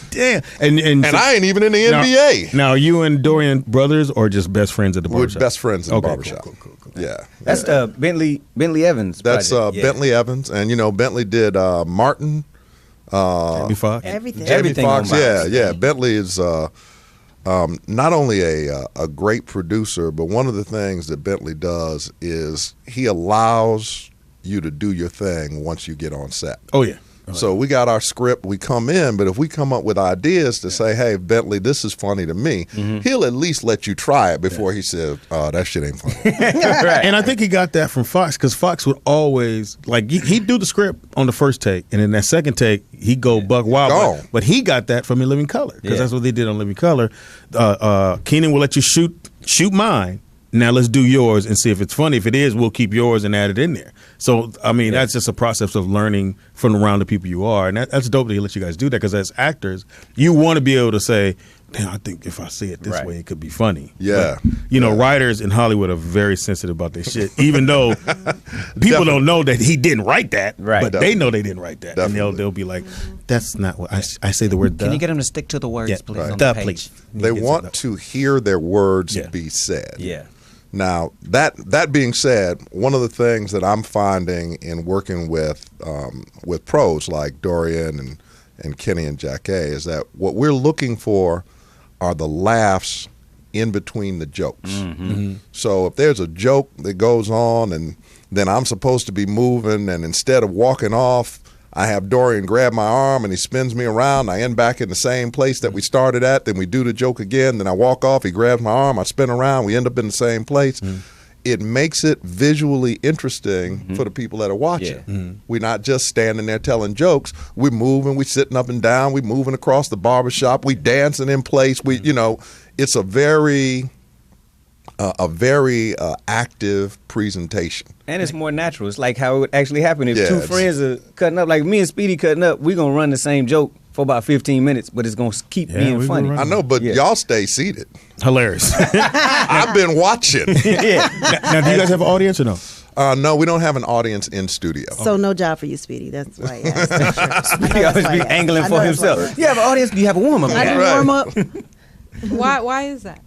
Damn. And And I ain't even in the NBA. Now, are you and Dorian brothers or just best friends at the We're barbershop? best friends in the Okay, barbershop. cool. Yeah. That's Bentley Evans. That's project. Yeah. Bentley Evans. And, Bentley did Martin. Jamie Foxx? Everything. Jamie Everything Foxx, on Miles. yeah. Bentley is not only a great producer, but one of the things that Bentley does is he allows you to do your thing once you get on set. Oh, yeah. So we got our script, we come in, but if we come up with ideas to say, hey, Bentley, this is funny to me, he'll at least let you try it before he says, oh, that shit ain't funny. Right. And I think he got that from Fox because Fox would always, he'd do the script on the first take, and in that second take, he'd go buck wild. Gone. But he got that from In Living Color because Yeah. that's what they did on Living Color. Keenan will let you shoot mine. Now let's do yours and see if it's funny. If it is, we'll keep yours and add it in there. So, I mean, that's just a process of learning from around the people you are. And that's dope that he let you guys do that because as actors, you want to be able to say, damn, I think if I say it this Right. way, it could be funny. Yeah. But, writers in Hollywood are very sensitive about their shit, even though people don't know that he didn't write that, Right. but they know they didn't write that. Definitely. And they'll be like, that's not what I say the word Can the. you get them to stick to the words, Yeah, please, right. on The, the page? please. They want to hear their words Yeah. be said. Yeah. Now, that being said, one of the things that I'm finding in working with pros like Dorian and Kenny and Jack A is that what we're looking for are the laughs in between the jokes. So if there's a joke that goes on and then I'm supposed to be moving and instead of walking off, I have Dorian grab my arm and he spins me around. I end back in the same place that we started at. Then we do the joke again. Then I walk off. He grabs my arm. I spin around. We end up in the same place. It makes it visually interesting for the people that are watching. Yeah. We're not just standing there telling jokes. We're moving. We're sitting up and down. We're moving across the barbershop. We dancing in place. It's a very active presentation. And it's more natural. It's like how it would actually happen if Yeah, two it's- friends are cutting up. Like me and Speedy cutting up, we're going to run the same joke for about 15 minutes, but it's going to keep Yeah, being we funny. gonna I know, but Yeah. y'all stay seated. Hilarious. I've been watching. Yeah. Now, do you guys have an audience or no? No, we don't have an audience in studio. So no job for you, Speedy. That's why I asked. That's sure. He always be angling I for know that's why. himself. You have an audience? Do you have a warm-up? I guy? didn't warm up. Why is that?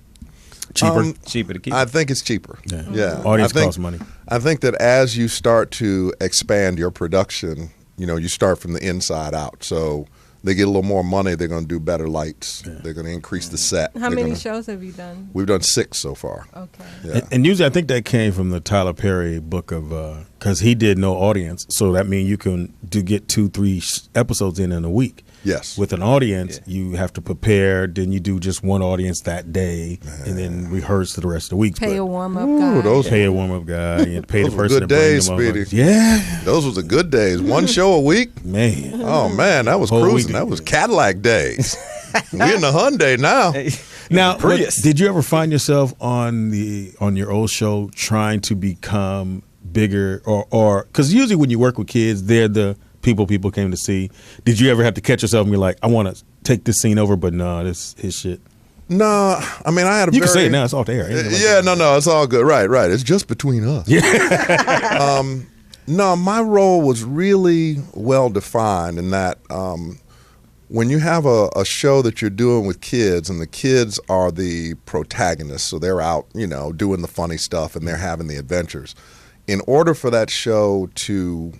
Cheaper. Cheaper to keep. I think it's cheaper. Yeah. Audience I think, costs money. I think that as you start to expand your production, you start from the inside out. So they get a little more money. They're going to do better lights. Yeah. They're going to increase the set. How many shows have you done? We've done 6 so far. Okay. Yeah. And usually I think that came from the Tyler Perry book of, because he did no audience. So that means you can get 2-3 episodes in a week. Yes. With an audience, you have to prepare. Then you do just one audience that day, and then rehearse for the rest of the week. Pay a warm up guy. Pay a warm up guy. And pay the person good days, Speedy. Yeah, those was the good days. One show a week, man. Oh man, that was cruising. That was Cadillac days. We're in the Hyundai now. Now, did you ever find yourself on your old show trying to become bigger, or because usually when you work with kids, they're the people came to see. Did you ever have to catch yourself and be like, I want to take this scene over, but no, this his shit? No, I mean, I had a You can say it now. It's off the air. No, it's all good. Right. It's just between us. Yeah. No, my role was really well defined in that when you have a show that you're doing with kids and the kids are the protagonists, so they're out, doing the funny stuff and they're having the adventures. In order for that show to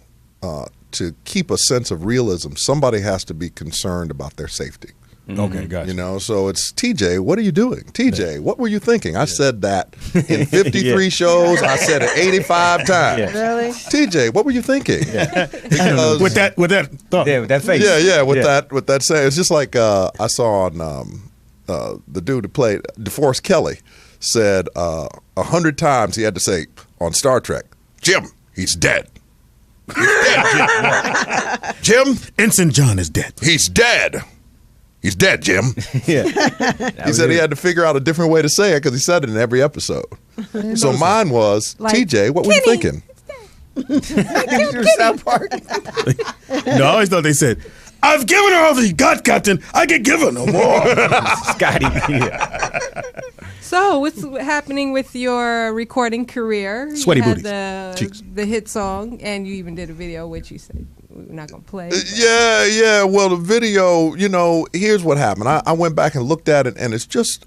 keep a sense of realism, somebody has to be concerned about their safety. Okay, gotcha. So it's TJ, what are you doing? TJ, what were you thinking? I said that in 53 shows. I said it 85 times. Yeah. Really? TJ, what were you thinking? Because with that thought. Yeah, with that face. With that saying. It's just like I saw on the dude who played DeForest Kelly said 100 times he had to say on Star Trek, Jim, he's dead. He's dead, Jim. Jim, Ensign John is dead. He's dead. He's dead, Jim. Yeah. He said he had to figure out a different way to say it because he said it in every episode. So mine was, like, TJ, what were you thinking? South Park. No, I always thought they said, I've given her all that you got, Captain. I can give her no more. Scotty. So, what's happening with your recording career? Sweaty you had booties. the hit song, and you even did a video, which you said we're not going to play. Yeah. Well, the video, here's what happened. I went back and looked at it, and it's just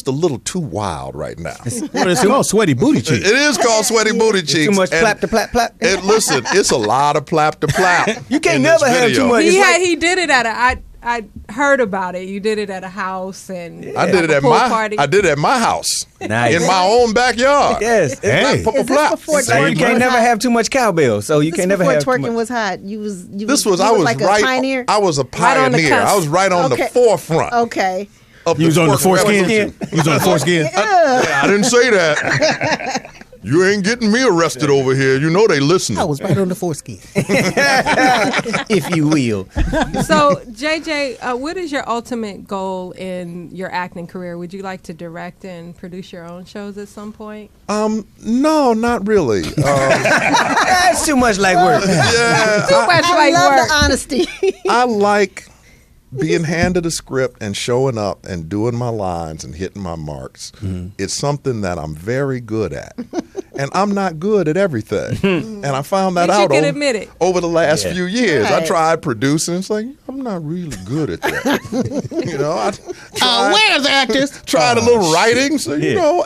a little too wild right now. Well, it's called Sweaty Booty Cheeks. It is called Sweaty Booty Cheeks. Too much plap to plap plap. And listen, it's a lot of plap to plap. You can't never have too much. He did it at I heard about it. You did it at a house, and I did it at my house. Nice. In my own backyard. Yes. Hey. Is this before So twerking you can't was never hot? have too much cowbell. So you can't never have Before too much. twerking was hot. I was like a pioneer. I was a Right on the pioneer. cusp. I was right on the forefront. Okay. Of You was on the foreskin? revolution. You was on the foreskin? I didn't say that. You ain't getting me arrested over here. You know they listening. I was right on the foreskin. If you will. So, JJ, what is your ultimate goal in your acting career? Would you like to direct and produce your own shows at some point? No, not really. That's too much like work. Yeah, Too much I like love work. the honesty. I like being handed a script and showing up and doing my lines and hitting my marks. It's something that I'm very good at. And I'm not good at everything. And I found that But you out can admit it. over the last few years. I Right. tried producing. It's like, I'm not really good at that. I tried, Where's the actors? tried a little writing. So,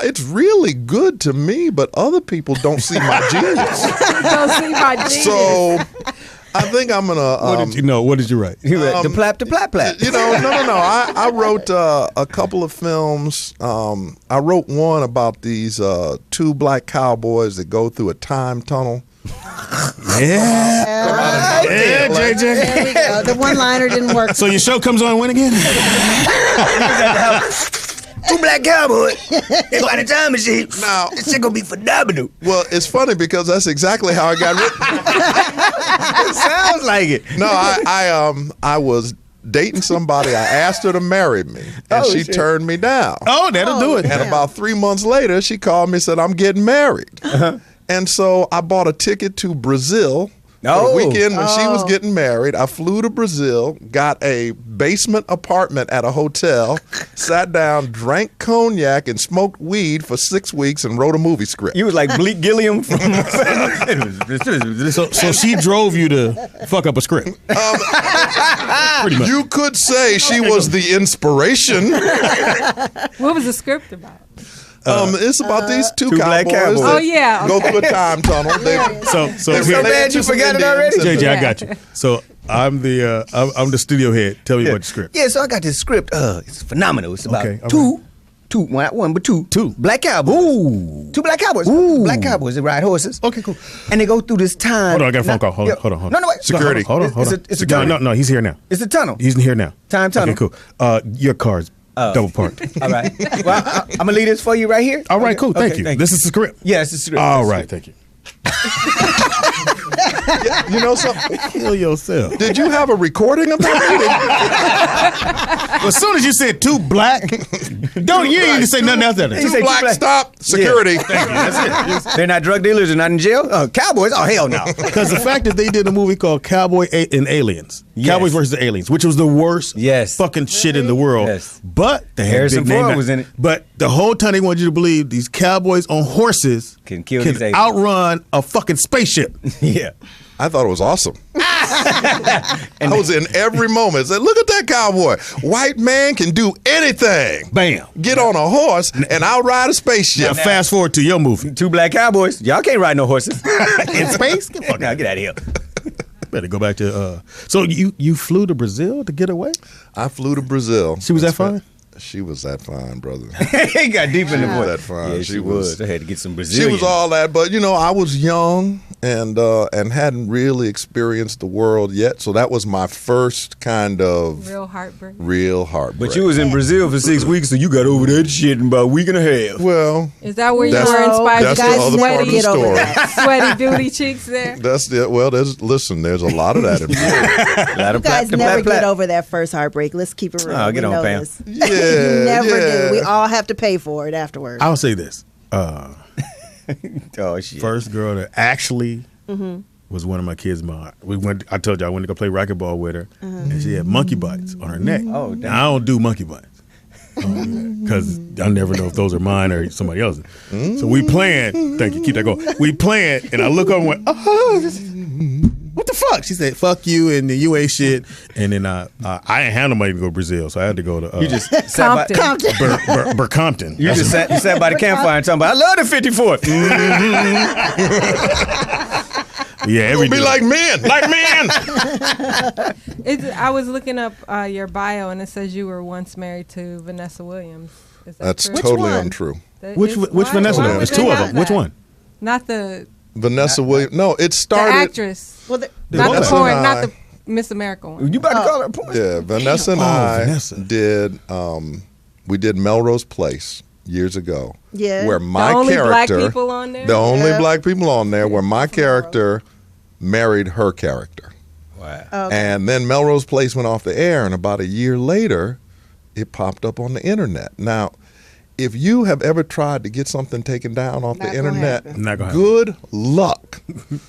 it's really good to me, but other people don't see my genius. Don't see my genius. So I think I'm going to... What did you write? The plap to plap plap. No. I wrote a couple of films. I wrote one about these 2 black cowboys that go through a time tunnel. Yeah, JJ. There we go. The one-liner didn't work. So your show comes on when again? 2 black cowboys. They go out of time machine. Now, This shit gonna be phenomenal. well, it's funny because that's exactly how it got written. It sounds like it. No, I was dating somebody. I asked her to marry me, and she turned me down. Oh, that'll do it. And about 3 months later, she called me and said, I'm getting married. And so I bought a ticket to Brazil For the weekend when she was getting married, I flew to Brazil, got a basement apartment at a hotel, sat down, drank cognac, and smoked weed for 6 weeks and wrote a movie script. You was like Bleak Gilliam from. So she drove you to fuck up a script. Pretty much. You could say she was the inspiration. What was the script about? It's about these two black cowboys. cowboys. that Oh, yeah, go okay. through a time tunnel. So They're here, bad you some forgot it Indians. already? JJ, I got you. So I'm the studio head. Tell me about the script. Yeah, so I got this script. It's phenomenal. It's about Okay, all two, not one, but two black cowboys. Ooh. Two black cowboys. Ooh. Black cowboys. They ride horses. Okay, cool. And they go through this time. Hold on, I got a phone call. Hold Yeah. on. No, wait. Security. Hold on. It's a tunnel. No, he's here now. It's a tunnel. He's here now. Time tunnel. Okay, cool. Your car's double parked. All right. Well, I'm gonna leave this for you right here. All right, Okay. cool. Thank Okay, you. Thank This is the script. Yeah, it's the script. All It's the right, script. thank you. You know something? Kill yourself. Did you have a recording of that meeting? Well, as soon as you said two black, you didn't even say nothing else. He There. said Two black, black. stop, security. They're not drug dealers. They're not in jail. Cowboys. Oh hell no. Because the fact that they did a movie called Cowboy and Aliens, Yes. Cowboys versus the Aliens, which was the worst Yes. fucking shit in the world. Yes. But they had Harrison big name Ford guy- was in it. But the whole time they wanted you to believe these cowboys on horses Can kill these aliens. outrun a fucking spaceship. Yeah. I thought it was awesome. I was in every moment. Said, look at that cowboy. White man can do anything. Bam. Get on a horse and I'll ride a spaceship. Now fast forward to your movie. Two black cowboys. Y'all can't ride no horses. In space? Fuck now, get out of here. Better go back to. So you flew to Brazil to get away? I flew to Brazil. She was that fine? She was that fine, brother. He got deep in the was voice. that fine. Yeah, she was. I had to get some She Brazilian. was all that, but I was young and hadn't really experienced the world yet, so that was my first kind of Real heartbreak. real heartbreak. But you was in Brazil for 6 weeks, so you got over that shit in about a week and a half. well. Is that where you That's- were inspired that's to the get other part of the sweaty, story. sweaty duty cheeks there? That's it. Well, there's a lot of that in Brazil. You guys never get over that first heartbreak. Let's keep it real. Oh, get We on, know Pam. this. Yeah, You never yeah. do. We all have to pay for it afterwards. I'll say this. Oh shit. First girl that actually was one of my kids' mom. I told you I went to go play racquetball with her, and she had monkey bites on her neck. Oh, damn. Now, I don't do monkey bites because I never know if those are mine or somebody else's. So we playing. Thank you. Keep that going. We playing, and I look over and went, "Oh, what the fuck?" She said, "Fuck you," and then you ain't shit. And then I ain't had no money to go to Brazil, so I had to go to You just sat by, Compton. Compton. you sat by the campfire and talking about, I love the 54th. Yeah, every Be day. like men. Like men. I was looking up your bio, and it says you were once married to Vanessa Williams. Is that That's true? totally one? untrue. Which Vanessa? Why would There's they two of not them. Which that? one? Not the Vanessa Williams. No, it the started. actress. Well, Not the Vanessa porn. and Not I- the Miss America one. You about to call her a porn? Yeah, Vanessa and Oh, I Vanessa. did. We did Melrose Place years ago. Yeah. Where my the only black character, people on there. the only Yeah. black people on there, where my character married her character. Wow. okay. And then Melrose Place went off the air, and about a year later, it popped up on the internet. Now, if you have ever tried to get something taken down off Not the gonna internet, happen. Not gonna happen. good luck.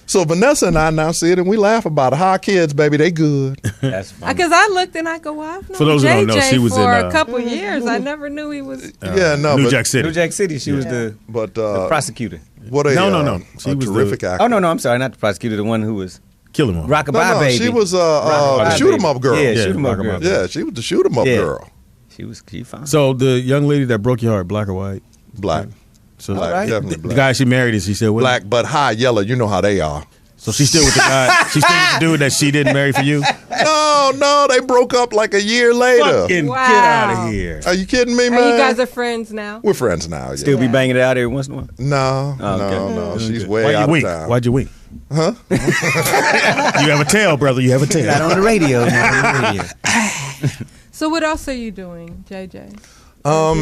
So Vanessa and I now see it, and we laugh about it. How our kids, baby, they good. That's funny. Because I looked and I go, well, I've known For those who don't know, JJ she was for in, a couple years. I never knew he was. Yeah, no, New but- Jack City. New Jack City, she was the But prosecutor. what a No. She a was terrific the- actor. Oh, no, I'm sorry, not the prosecutor, the one who was Kill him. Rockabye no, Baby. she was the Rockabye shoot 'em Baby. up girl. Yeah, Yeah, shoot 'em up Rockabye girl. Baby. Yeah, she was the shoot 'em up Yeah. girl. She fine. So the young lady that broke your heart, black or white? Black. So Black, right. definitely the black. guy she married is she still with? Black, but high yellow. You know how they are. So she's still with the guy. She's still with the dude that she didn't marry for you. No, they broke up like a year later. Fucking Wow. get out of here. Are you kidding me, man? And you guys are friends now. We're friends now. Yeah. Still be banging it out every once in a while. No, Oh, okay. no. She's way Why'd out you of wink? town. Why'd you wink? Huh? You have a tail, brother. You have a Not tail. on the radio. Not on the radio. So what else are you doing, JJ?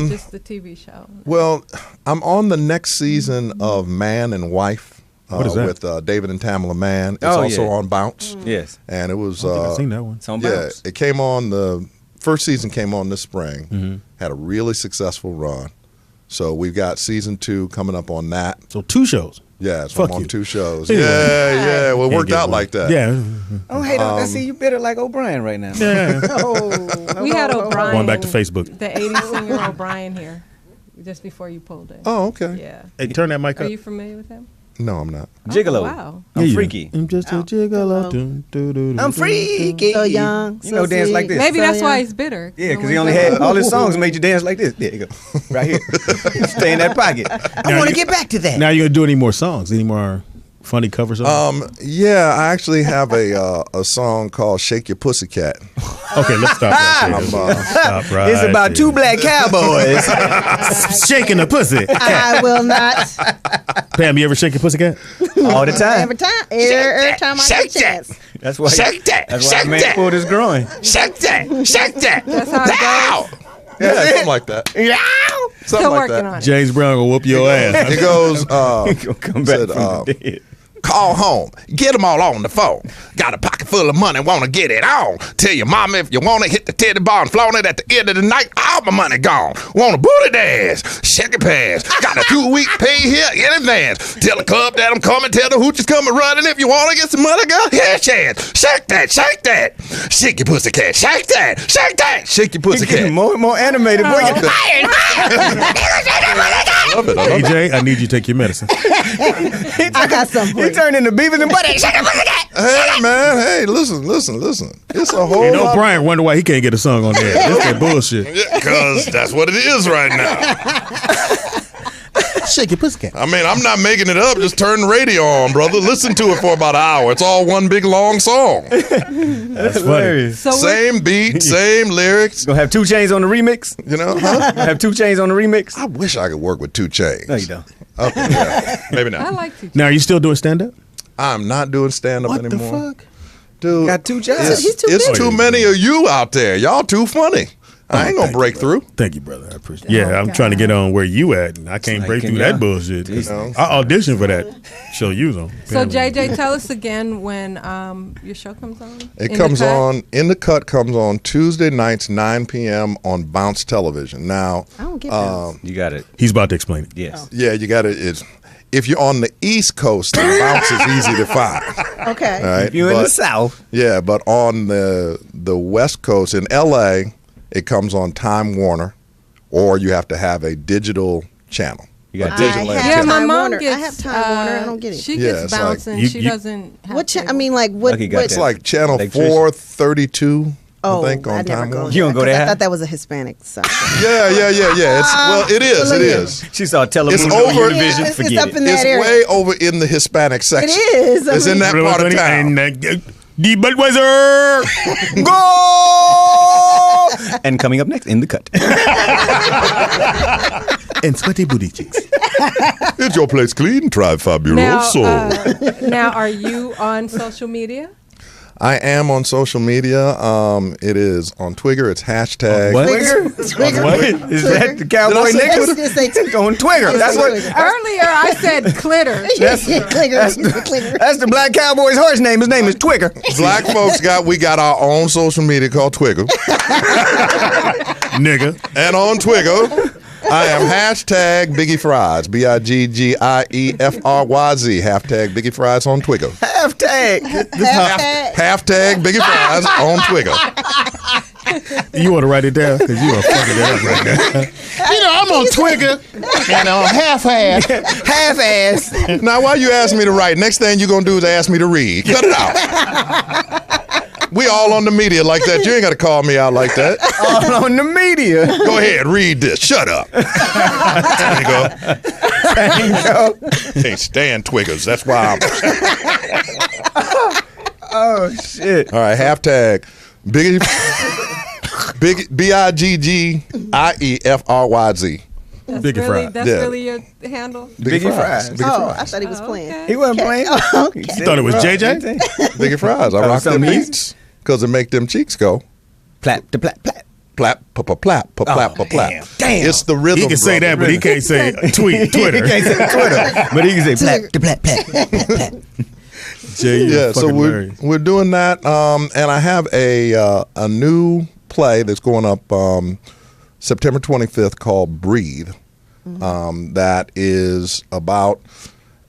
Just the TV show. Well, I'm on the next season of Man and Wife. What is that? With David and Tamala Mann. It's Oh, also yeah. on Bounce. Yes. And it was. I think I've seen that one. It's on Yeah, bounce. it came on the first season came on this spring. Mm-hmm. Had a really successful run. So we've got season 2 coming up on that. So 2 shows. Yeah, so I'm Fuck on you. 2 shows. Anyway. Yeah. Well, it Can't worked get out one. like that. Yeah. Oh, hey, I see you bitter like O'Brien right now. Yeah. We had O'Brien. Going back to Facebook. The 80s singer O'Brien here, just before you pulled it. Oh, okay. Yeah. Hey, turn that mic Are up. you familiar with him? No, I'm not. Gigolo. Oh, wow. I'm freaky. I'm just a gigolo. I'm freaky. So young, You so know, dance like sweet. this. Maybe So that's why young. he's bitter. Yeah, because he only had all his songs made you dance like this. There you go. Right here. Stay in that pocket. I want to get back to that. Now you gonna do any more songs? Any more funny cover songs? Yeah, I actually have a song called "Shake Your Pussycat." Okay, let's stop right there. Stop right It's about there. 2 black cowboys. shaking the pussy. I will not. Pam, you ever shake your pussy cat? All the time. Every time I get a chance. That's why. Shake that. That's why Shake man that. pulled his groin. Shake that. Shake that. That's how it Now. Yeah, something like that. Now. Something Still like working that. on it. James Brown gonna whoop your ass. It goes. He'll come back Said, from the dead. Call home. Get them all on the phone. Got a pocket full of money, want to get it on. Tell your mama if you want to hit the titty bar and flaunt it at the end of the night. All my money gone. Want a booty dance. Shake it pass. Got a 2-week pay here in advance. Tell the club that I'm coming. Tell the hoochies coming running. If you want to get some money, girl, here's a chance. Shake that. Shake that. Shake your pussy cat. Shake that. Shake that. Shake your pussy He's getting cat. more and more animated. Boy, love it. I love it. AJ, I need you to take your medicine. I got something for he you. turned into Beavis and Butthead. Shake your pussy cat. Hey man, hey, listen. It's a whole You know, lot. Brian wonder why he can't get a song on there. That's that bullshit. Because that's what it is right now. Shake your pussy cat. I mean, I'm not making it up. Just turn the radio on, brother. Listen to it for about an hour. It's all one big long song. That's funny. Hilarious. So Same beat, same lyrics. Gonna have 2 Chainz on the remix. You know? Huh? Have 2 Chainz on the remix. I wish I could work with 2 Chainz. No, you don't. Okay, yeah. Maybe I not. like to. Now, are you still doing stand up? I'm not doing stand up What anymore. the fuck? Dude, Got 2 jobs. it's, He's too it's busy. too many of you out there. Y'all too funny. I ain't gonna break through. Thank you, brother. I appreciate it. Yeah, I'm trying to get on where you at, and I can't Like, break can through y'all- that bullshit. You know? I auditioned for that show you was on. So JJ, tell us again when your show comes on. It In comes the Cut? on, In the Cut comes on Tuesday nights, 9 p.m. on Bounce Television. Now, I don't get that. You got it. He's about to explain it. Yes. yeah, you got to, if you're on the East Coast, then Bounce is easy to find. Okay. All right? If you're in the But- South, Yeah, but on the West Coast, in L.A., it comes on Time Warner, or you have to have a digital channel. you got I digital. have Yeah, my Time mom Warner. gets. I have Time Warner. I don't get it. She Yeah, gets it's like bouncing. you- she you- doesn't. Have What? I cable. mean, like what? Lucky got what It's that. like channel Electrician. 432, oh, I think, on I never Time go. Warner. You don't go there, 'cause there, I huh? thought that was a Hispanic song. Yeah. It is. It is. She saw television It's on over- Univision. Yeah, it's Forget up it. in that It's area. way over in the Hispanic section. It is. It's in that part of town. And the Budweiser. Go! And coming up next, In the Cut. and sweaty booty cheeks. Is your place clean? Try Now, Fabuloso. now, are you on social media? I am on social media. It is on Twitter. It's hashtag. What? Twigger. Is that the cowboy Did I say niggas? Just say Going Twigger. That's what. Earlier, I said clitter. That's the black cowboy's horse name. His name is Twigger. Black folks we got our own social media called Twigger. Nigga. And on Twigger, I am hashtag Biggie Fries. BIGGIEFRYZ. Hashtag Biggie Fries on Twigger. Hashtag. Hashtag Biggie Fries on Twigger. You want to write it down? Because you are fucking it up right now. You know, I'm on Twitter and on half-ass. Half-ass. Now, why you ask me to write? Next thing you're going to do is ask me to read. Cut it out. We all on the media like that. You ain't got to call me out like that. All on the media. Go ahead, read this. Shut up. There you go. There you go. Can't stand Twiggers. That's why I'm. Oh, shit. All right, hashtag Biggie. BIGGIEFRYZ. Biggie Fry. That's Yeah. really your handle? Biggie Fries. Biggie Oh, I Fries. thought he was playing. Okay. He wasn't playing. Okay. He Thought it was JJ? Biggie Fries. I Oh, rock them something easy? beats because it make them cheeks go. Plap, to plap, plap. Plap, plap, plap, plap, plap. Damn. It's the rhythm. He can say that, but he can't say tweet, Twitter. He can't say Twitter, but he can say plap, to plap, plap, plap, plap. Jay, you Yeah, so fucking we're hilarious. we're doing that, and I have a new play that's going up September 25th called Breathe. That is about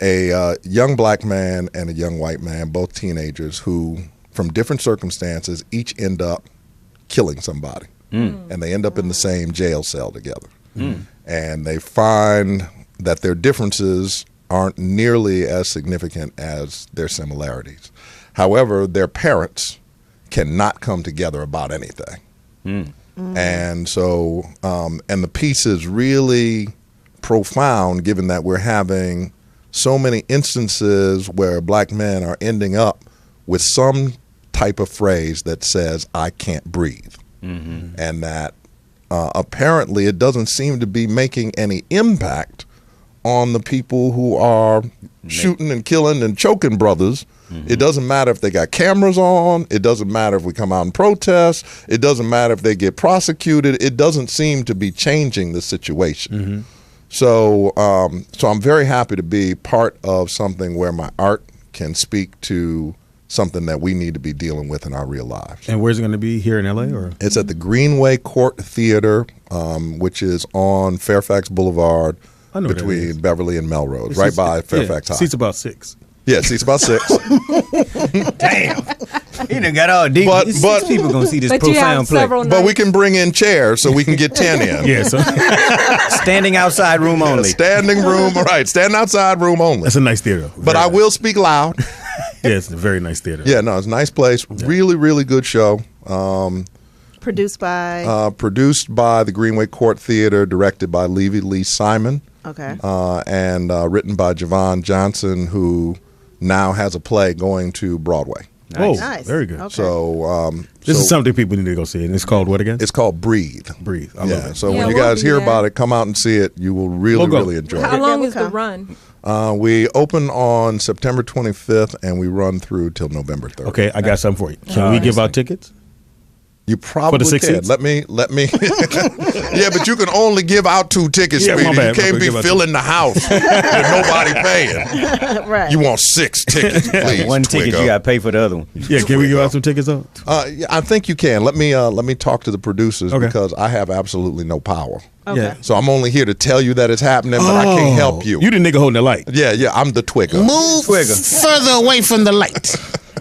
a young black man and a young white man, both teenagers, who, from different circumstances, each end up killing somebody. And they end up in the same jail cell together. And they find that their differences aren't nearly as significant as their similarities. However, their parents cannot come together about anything. And so, and the piece is really profound, given that we're having so many instances where black men are ending up with some type of phrase that says, I can't breathe. And that apparently it doesn't seem to be making any impact on the people who are shooting and killing and choking brothers. It doesn't matter if they got cameras on. It doesn't matter if we come out and protest. It doesn't matter if they get prosecuted. It doesn't seem to be changing the situation. So, so I'm very happy to be part of something where my art can speak to something that we need to be dealing with in our real lives. And where's it going to be, here in LA or? It's at the Greenway Court Theater, which is on Fairfax Boulevard between Beverly and Melrose, right by Fairfax High. Seats about 6. Yeah, seats about 6. Damn. He done got all deep. But people going to see this But you profound have play. several But we nights. can bring in chairs so we can get 10 in. Yeah, so Standing outside room only. Standing room, right. Standing outside room only. that's a nice theater. But I will speak loud. Yeah, it's a very nice theater. Yeah, no, it's a nice place. Really, really good show. Produced by. Produced by the Greenway Court Theater, directed by Levy Lee Simon, Okay. and written by Javon Johnson, who now has a play going to Broadway. Oh, Nice. very good. Okay. So This so is something people need to go see, and it's called what again? it's called Breathe. Breathe. I Yeah. love it. So Yeah, when you we'll guys be hear there. about it, come out and see it. You will really, We'll go. really enjoy How it. long we'll is the come. run? We open on September 25th, and we run through till November 3rd. Okay, I got something for you. Can we give out tickets? You probably For the 6 can. seats? Let me. Yeah, but you can only give out 2 tickets, Yeah, my Speedy. bad. You can't My bad. be Give out filling the house with nobody paying. Right. You want 6 tickets, please. One ticket, Twiggo. you got to pay for the other one. Yeah, can we give out some tickets though? Yeah, I think you can. Let me talk to the producers Okay. because I have absolutely no power. Okay. Yeah. So I'm only here to tell you that it's happening, but I can't help you. You the nigga holding the light. Yeah, I'm the Twigger. Move Twigger. further away from the light.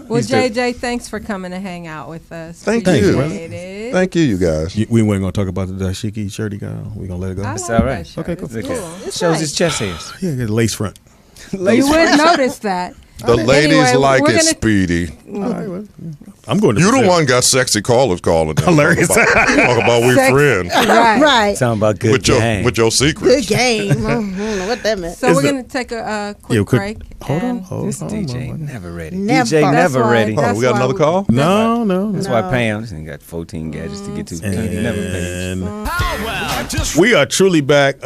Well, JJ, thanks for coming to hang out with us. Thank Appreciate you. it. Thank you guys. We weren't gonna talk about the dashiki shirt he got on. We gonna let it go. I That's like all right. that shirt. Okay, cool. It's Look cool. at it. Shows his chest hairs. Yeah, get a lace front. You wouldn't notice that. The ladies Anyway, like we're it, gonna- Speedy. I'm going to You the Brazil. one got sexy callers calling. Them. Hilarious. Talk about we Sex- friends Right. Right. Talking about good with your game. with your Good secrets. game. I don't know what that meant. So Is we're the- going to take a quick Yeah, quick- break. Hold on. and- Hold This on. DJ hold on. never ready. Never. DJ That's never why- ready. Oh, that's we got why another call? No. That's why Pam this thing got 14 gadgets to get to. He never pays. And we are truly back.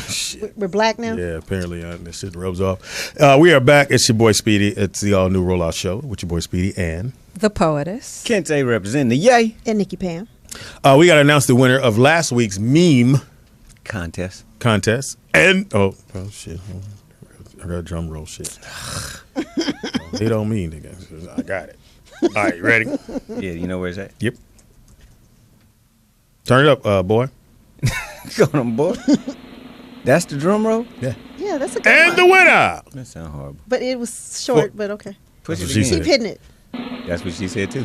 Shit. We're black now? Yeah, apparently this shit rubs off. We are back. It's your boy Speedy. It's the all-new Rollout Show with your boy Speedy and... The Poetess. Kente representing the Yay And Nikki Pam. we got to announce the winner of last week's meme contest. contest. And... Oh, shit. I got drum roll shit. They don't mean, nigga. I got it. All right, you ready? Yeah, you know where's that? Yep. Turn it up, boy. Go on, boy. That's the drum roll? Yeah. Yeah, that's a good And one. the winner! That sound horrible. But it was short, but okay. Push That's it what she again. Keep hitting it. That's what she said too.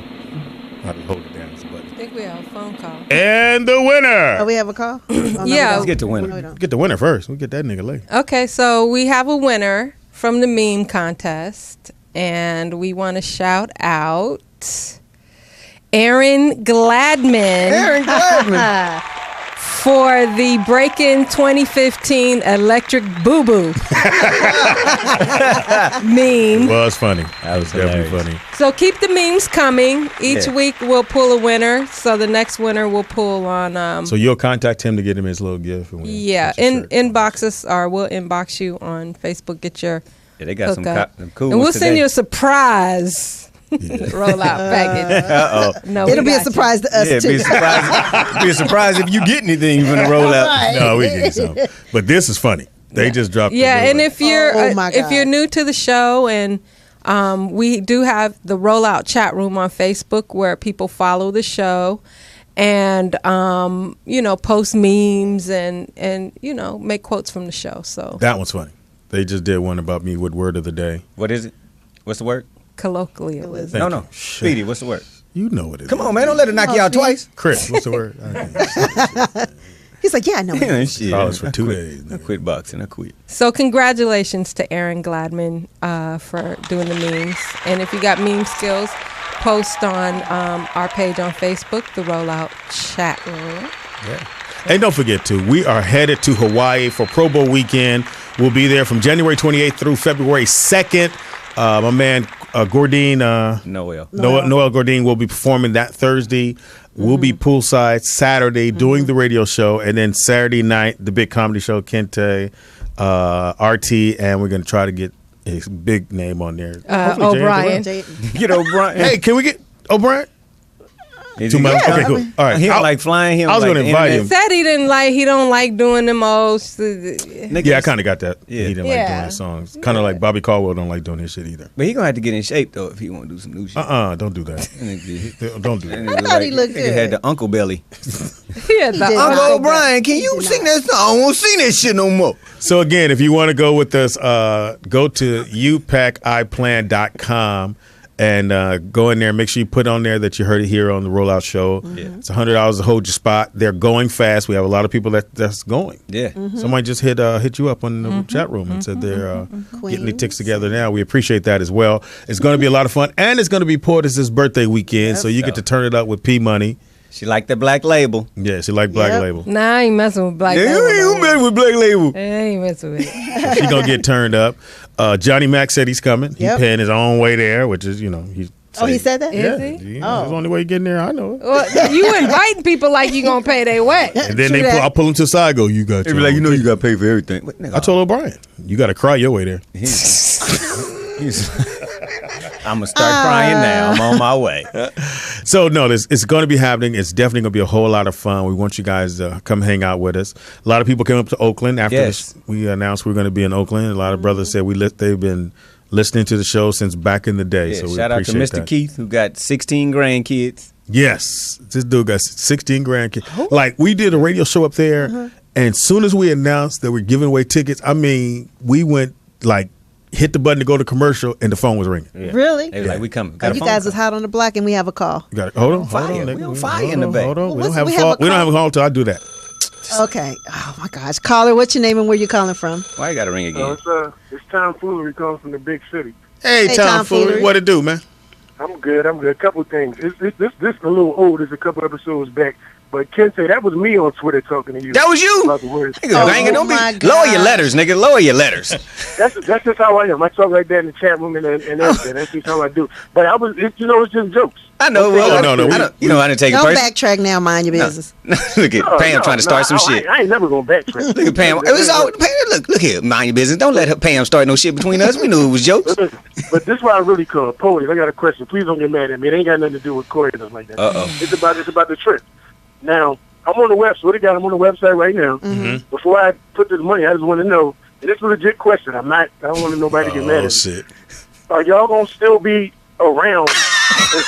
I can hold it down. It's a button. I think we have a phone call. And the winner! Oh, we have a call? Oh, no, we Yeah. don't. Let's get the No, winner. we don't. Get the winner first. We'll get that nigga later. Okay, so we have a winner from the meme contest, and we want to shout out Aaron Gladman. For the Break-In 2015 Electric Boo Boo meme. Well, it's funny. That was definitely hilarious. funny. So keep the memes coming. Each Yeah. week we'll pull a winner. So the next winner we'll pull on. So you'll contact him to get him his little gift. And Yeah, inbox us, or we'll inbox you on Facebook. Get your Yeah, they got some hookup. some cool and we'll ones send today. you a surprise rollout package. Uh-oh. No, It'll we be a got you. surprise to us, Yeah, too. be a surprise if you get anything from the rollout. Right. No, we get you some. But this is funny. They just dropped. the Yeah, little, and if you're Oh, my if you're God. new to the show, and we do have the Rollout chat room on Facebook where people follow the show and post memes and make quotes from the show. So that one's funny. They just did one about me with word of the day. What is it? What's the word? Colloquialism. Thank No. you. Speedy, what's the word? You know what it is. Come on, man. Don't let her knock you out twice. Chris, what's the word? He's like, yeah, I know. Shit. College for 2 days. I quit boxing. I quit. So congratulations to Aaron Gladman for doing the memes. And if you got meme skills, post on our page on Facebook, the Rollout Chat Room. Yeah. And don't forget, too, we are headed to Hawaii for Pro Bowl weekend. We'll be there from January 28th through February 2nd. My man Gordine, Noel Gordine will be performing that Thursday. We'll be poolside Saturday doing the radio show. And then Saturday night, the big comedy show, Kente, RT. And we're going to try to get a big name on there. O'Brien. Get O'Brien. Hey, can we get O'Brien? Too much? Yeah, Okay, cool. All right. He don't like flying. I was going to invite him. Said he don't like doing the most. Yeah, I kind of got that. Yeah. He didn't like doing his songs. Kind of like Bobby Caldwell don't like doing his shit either. But he gonna have to get in shape though if he want to do some new shit. Don't do that. Don't do that. I thought he looked good. He had the uncle belly. Yeah, the did. Uncle O'Brien, can you sing that song? I won't sing that shit no more. So again, if you want to go with us, go to upaciplan.com and go in there. Make sure you put on there that you heard it here on the Rollout Show. Yeah. It's $100 to hold your spot. They're going fast. We have a lot of people that's going. Yeah. Somebody just hit you up on the chat room and said they're getting the ticks together now. We appreciate that as well. It's going to be a lot of fun, and it's going to be Poetess' birthday weekend, so you get to turn it up with P Money. She like the Black Label. Yeah, she like Black Label. Nah, I ain't messing with Black Label. You messing with Black Label. I ain't messing with it. So she gonna get turned up. Johnny Mac said he's coming. Yep. He's paying his own way there, which is He said that? Is Yeah, he? That's the only way you get in there. I know it. Well, you inviting people like you gonna pay their way. And then True that. I'll pull him to the side. Go, you got. They be like, you know, you got to pay for everything. What, nigga, I told O'Brien, you got to cry your way there. I'm gonna start crying now. I'm on my way. So no, it's going to be happening. It's definitely going to be a whole lot of fun. We want you guys to come hang out with us. A lot of people came up to Oakland after we announced we were going to be in Oakland. A lot of brothers said they've been listening to the show since back in the day. Yeah, so we shout out to appreciate Mr. that. Keith who got 16 grandkids. Yes, this dude got 16 grandkids. Like we did a radio show up there, and as soon as we announced that we're giving away tickets, I mean, we went like hit the button to go to commercial, and the phone was ringing. Yeah. Really? They was like, we coming. Oh, Got a you phone guys call. is hot on the block, and we have a call. You got it. Hold on, fire. We on fire in the back. Hold on. We Well, don't have a we have call. a We don't call. have a call until I do that. Okay. Oh my gosh, caller, what's your name and where you calling from? Why you got to ring again? It's tomfoolery calling from the big city. Hey, Hey, Tom Tom Fuller, Fuller. what it do, man? I'm good. A couple things. This a little old. It's a couple episodes back. But Kente, that was me on Twitter talking to you. That was you? About the words. Nigga, banging. Don't my be. Lower your God. letters, nigga. Lower your letters. That's just how I am. I talk like that in the chat room and everything. That's just how I do. But it's just jokes. I know. Okay, Well, no, I don't, you know, I didn't take it Don't personal. backtrack now. Mind your business. Look at Pam trying to start some shit. I ain't never gonna backtrack. Look at Pam. It was all. Pam, look here. Mind your business. Don't let Pam start no shit between us. We knew it was jokes. But this is why I really call Poetess. I got a question. Please don't get mad at me. It ain't got nothing to do with Corey or nothing like that. It's about the trip. Now, I'm on the website. I'm on the website right now. Before I put this money, I just want to know. And it's a legit question. I don't want nobody to get mad at me. Shit. Are y'all gonna still be around in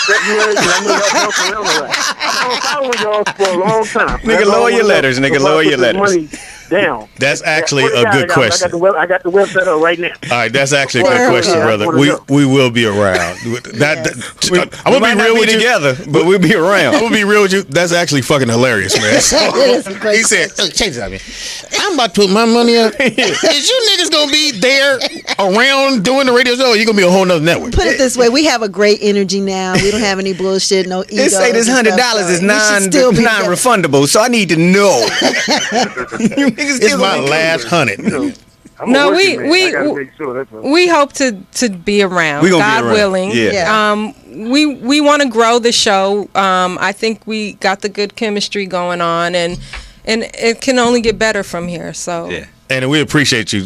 February? 'Cause I know y'all bounce around a lot. I've been following y'all for a long time. Nigga, lower your letters, nigga, lower your letters. Money down. That's actually What do a I good got? question. I got the website up right now. All right, that's actually a good Well, question, yeah, brother. I wanna know. We will be around. I'm We gonna be real with you. together, but we'll be I'm around. gonna be real with you. That's actually fucking hilarious, man. It is a great He said, "Check this out, man. I'm about to put my money up. Is you niggas gonna be there around doing the radio show? Or you gonna be a whole nother network?" Put it this way: we have a great energy now. We don't have any bullshit, no ego. They say this $100 is non-refundable, so I need to know. You niggas It's still my gonna be last $100. I'm No, a working man. I gotta make sure that's all. We hope to be around. We gonna be God around. willing. Yeah. We want to grow the show. I think we got the good chemistry going on, and it can only get better from here. So Yeah. And we appreciate you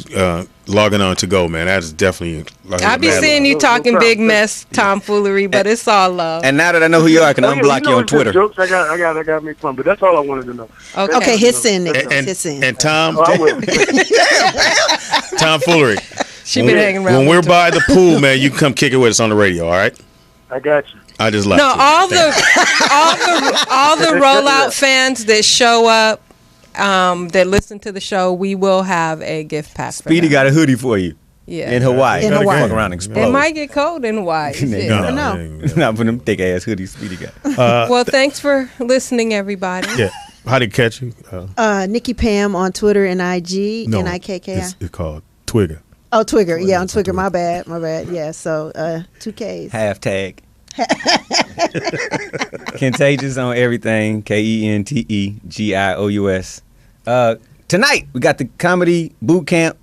logging on to go, man. That is definitely. Like, I be mad seeing love. you talking No big problem. mess tomfoolery, but it's all love. And now that I know who you are, I can unblock you on it's just Twitter. Jokes. I got to make fun, but that's all I wanted to know. Okay, hit send, nigga. And, Hit send. and Tom, Oh, I will. Tom Foolery. She been hanging around. When me we're too. by the pool, man, you can come kick it with us on the radio. All right. I got you. I just like No, all the rollout fans that show up that listen to the show, we will have a gift pack. Speedy got a hoodie for you. Yeah. In Hawaii. In Hawaii. Fuck around and explode. It might get cold in Hawaii. Shit. No. Not for them thick ass hoodies Speedy got. Well, thanks for listening, everybody. Yeah. How did catch you? Nikki Pam on Twitter and IG. No, Nikki. it's called Twigger. Oh, Twigger. Yeah, on Twigger. My bad. Yeah, so 2 Ks. Hashtag. Contagious on everything. KenteGious. Tonight we got the comedy boot camp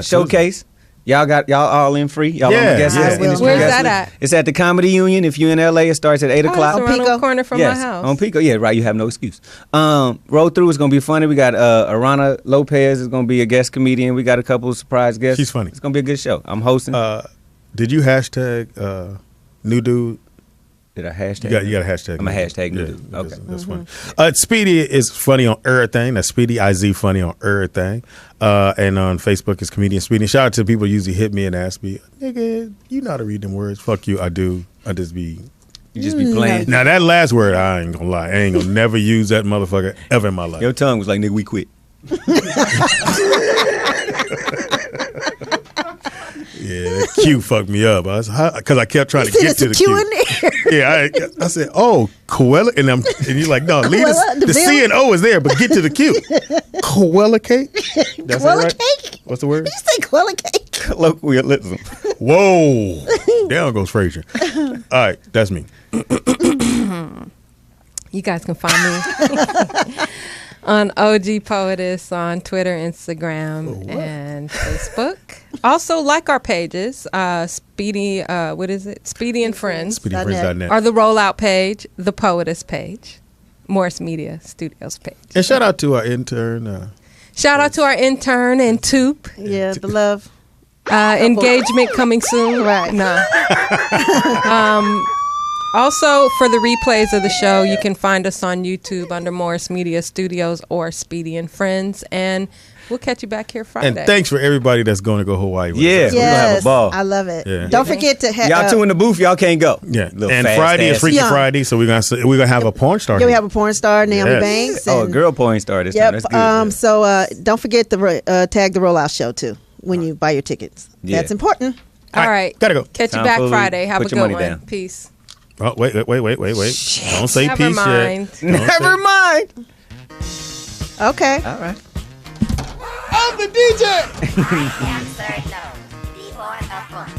showcase. Y'all all in free. Y'all on the guest list. Industry Where's guest that list. at? It's at the Comedy Union. If you're in LA, it starts at 8 o'clock. It's around the corner from my house. On Pico. Yeah, right. You have no excuse. Roll through. It's gonna be funny. We got Arana Lopez is gonna be a guest comedian. We got a couple of surprise guests. She's funny. It's gonna be a good show. I'm hosting. Did you hashtag new dude? Did I hashtag? You got a hashtag. I'm a hashtag new Yeah, dude. Okay. that's funny. Speedy is funny on everything. That's Speedy IZ funny on everything. And on Facebook is comedian Speedy. Shout out to people who usually hit me and ask me, nigga, you know how to read them words? Fuck you, I do. I just be. You just be playing. Now that last word, I ain't gonna lie. I ain't gonna never use that motherfucker ever in my life. Your tongue was like, nigga, we quit. Yeah, that Q fucked me up. Because I kept trying to get to the Q Q. in there. Yeah, I said, oh, Coella, and you're like, no, leave the C and O is there, but get to the Q. Coella cake? That's Coella right? cake? What's the word? Did you say Quella cake? Colloquialism. Whoa. Down goes Frazier. All right, that's me. You guys can find me on OG Poetess on Twitter, Instagram, and Facebook. Also, like our pages, Speedy, what is it? Speedy and Friends. SpeedyFriends.net. Or the Rollout page, the Poetess page, Morris Media Studios page. And shout out to our intern. Shout out to our intern and Toop. Yeah, the love. Engagement coming soon. Right. No. Also, for the replays of the show, you can find us on YouTube under Morris Media Studios or Speedy and Friends. And we'll catch you back here Friday. And thanks for everybody that's going to go Hawaii with Yeah. us. We're gonna have a ball. I love it. Yeah. Don't forget to have Y'all two in the booth, y'all can't go. Yeah. Little And fast Friday is ass. Freaky Yeah. Friday, so we're gonna have a porn star. Yeah, we here. have a porn star, Naomi Yes. Banks. Oh, a and- girl porn star this time. Yep. That's good. So don't forget to tag the Rollout Show too when you buy your tickets. Yeah. That's important. All right. Gotta go. Catch you Time back for- Friday. Have put a your good money one. down. Peace. Oh, wait. Don't say Never peace mind. yet. Don't Never say- mind. Okay. All right. Answer no. Be more of fun.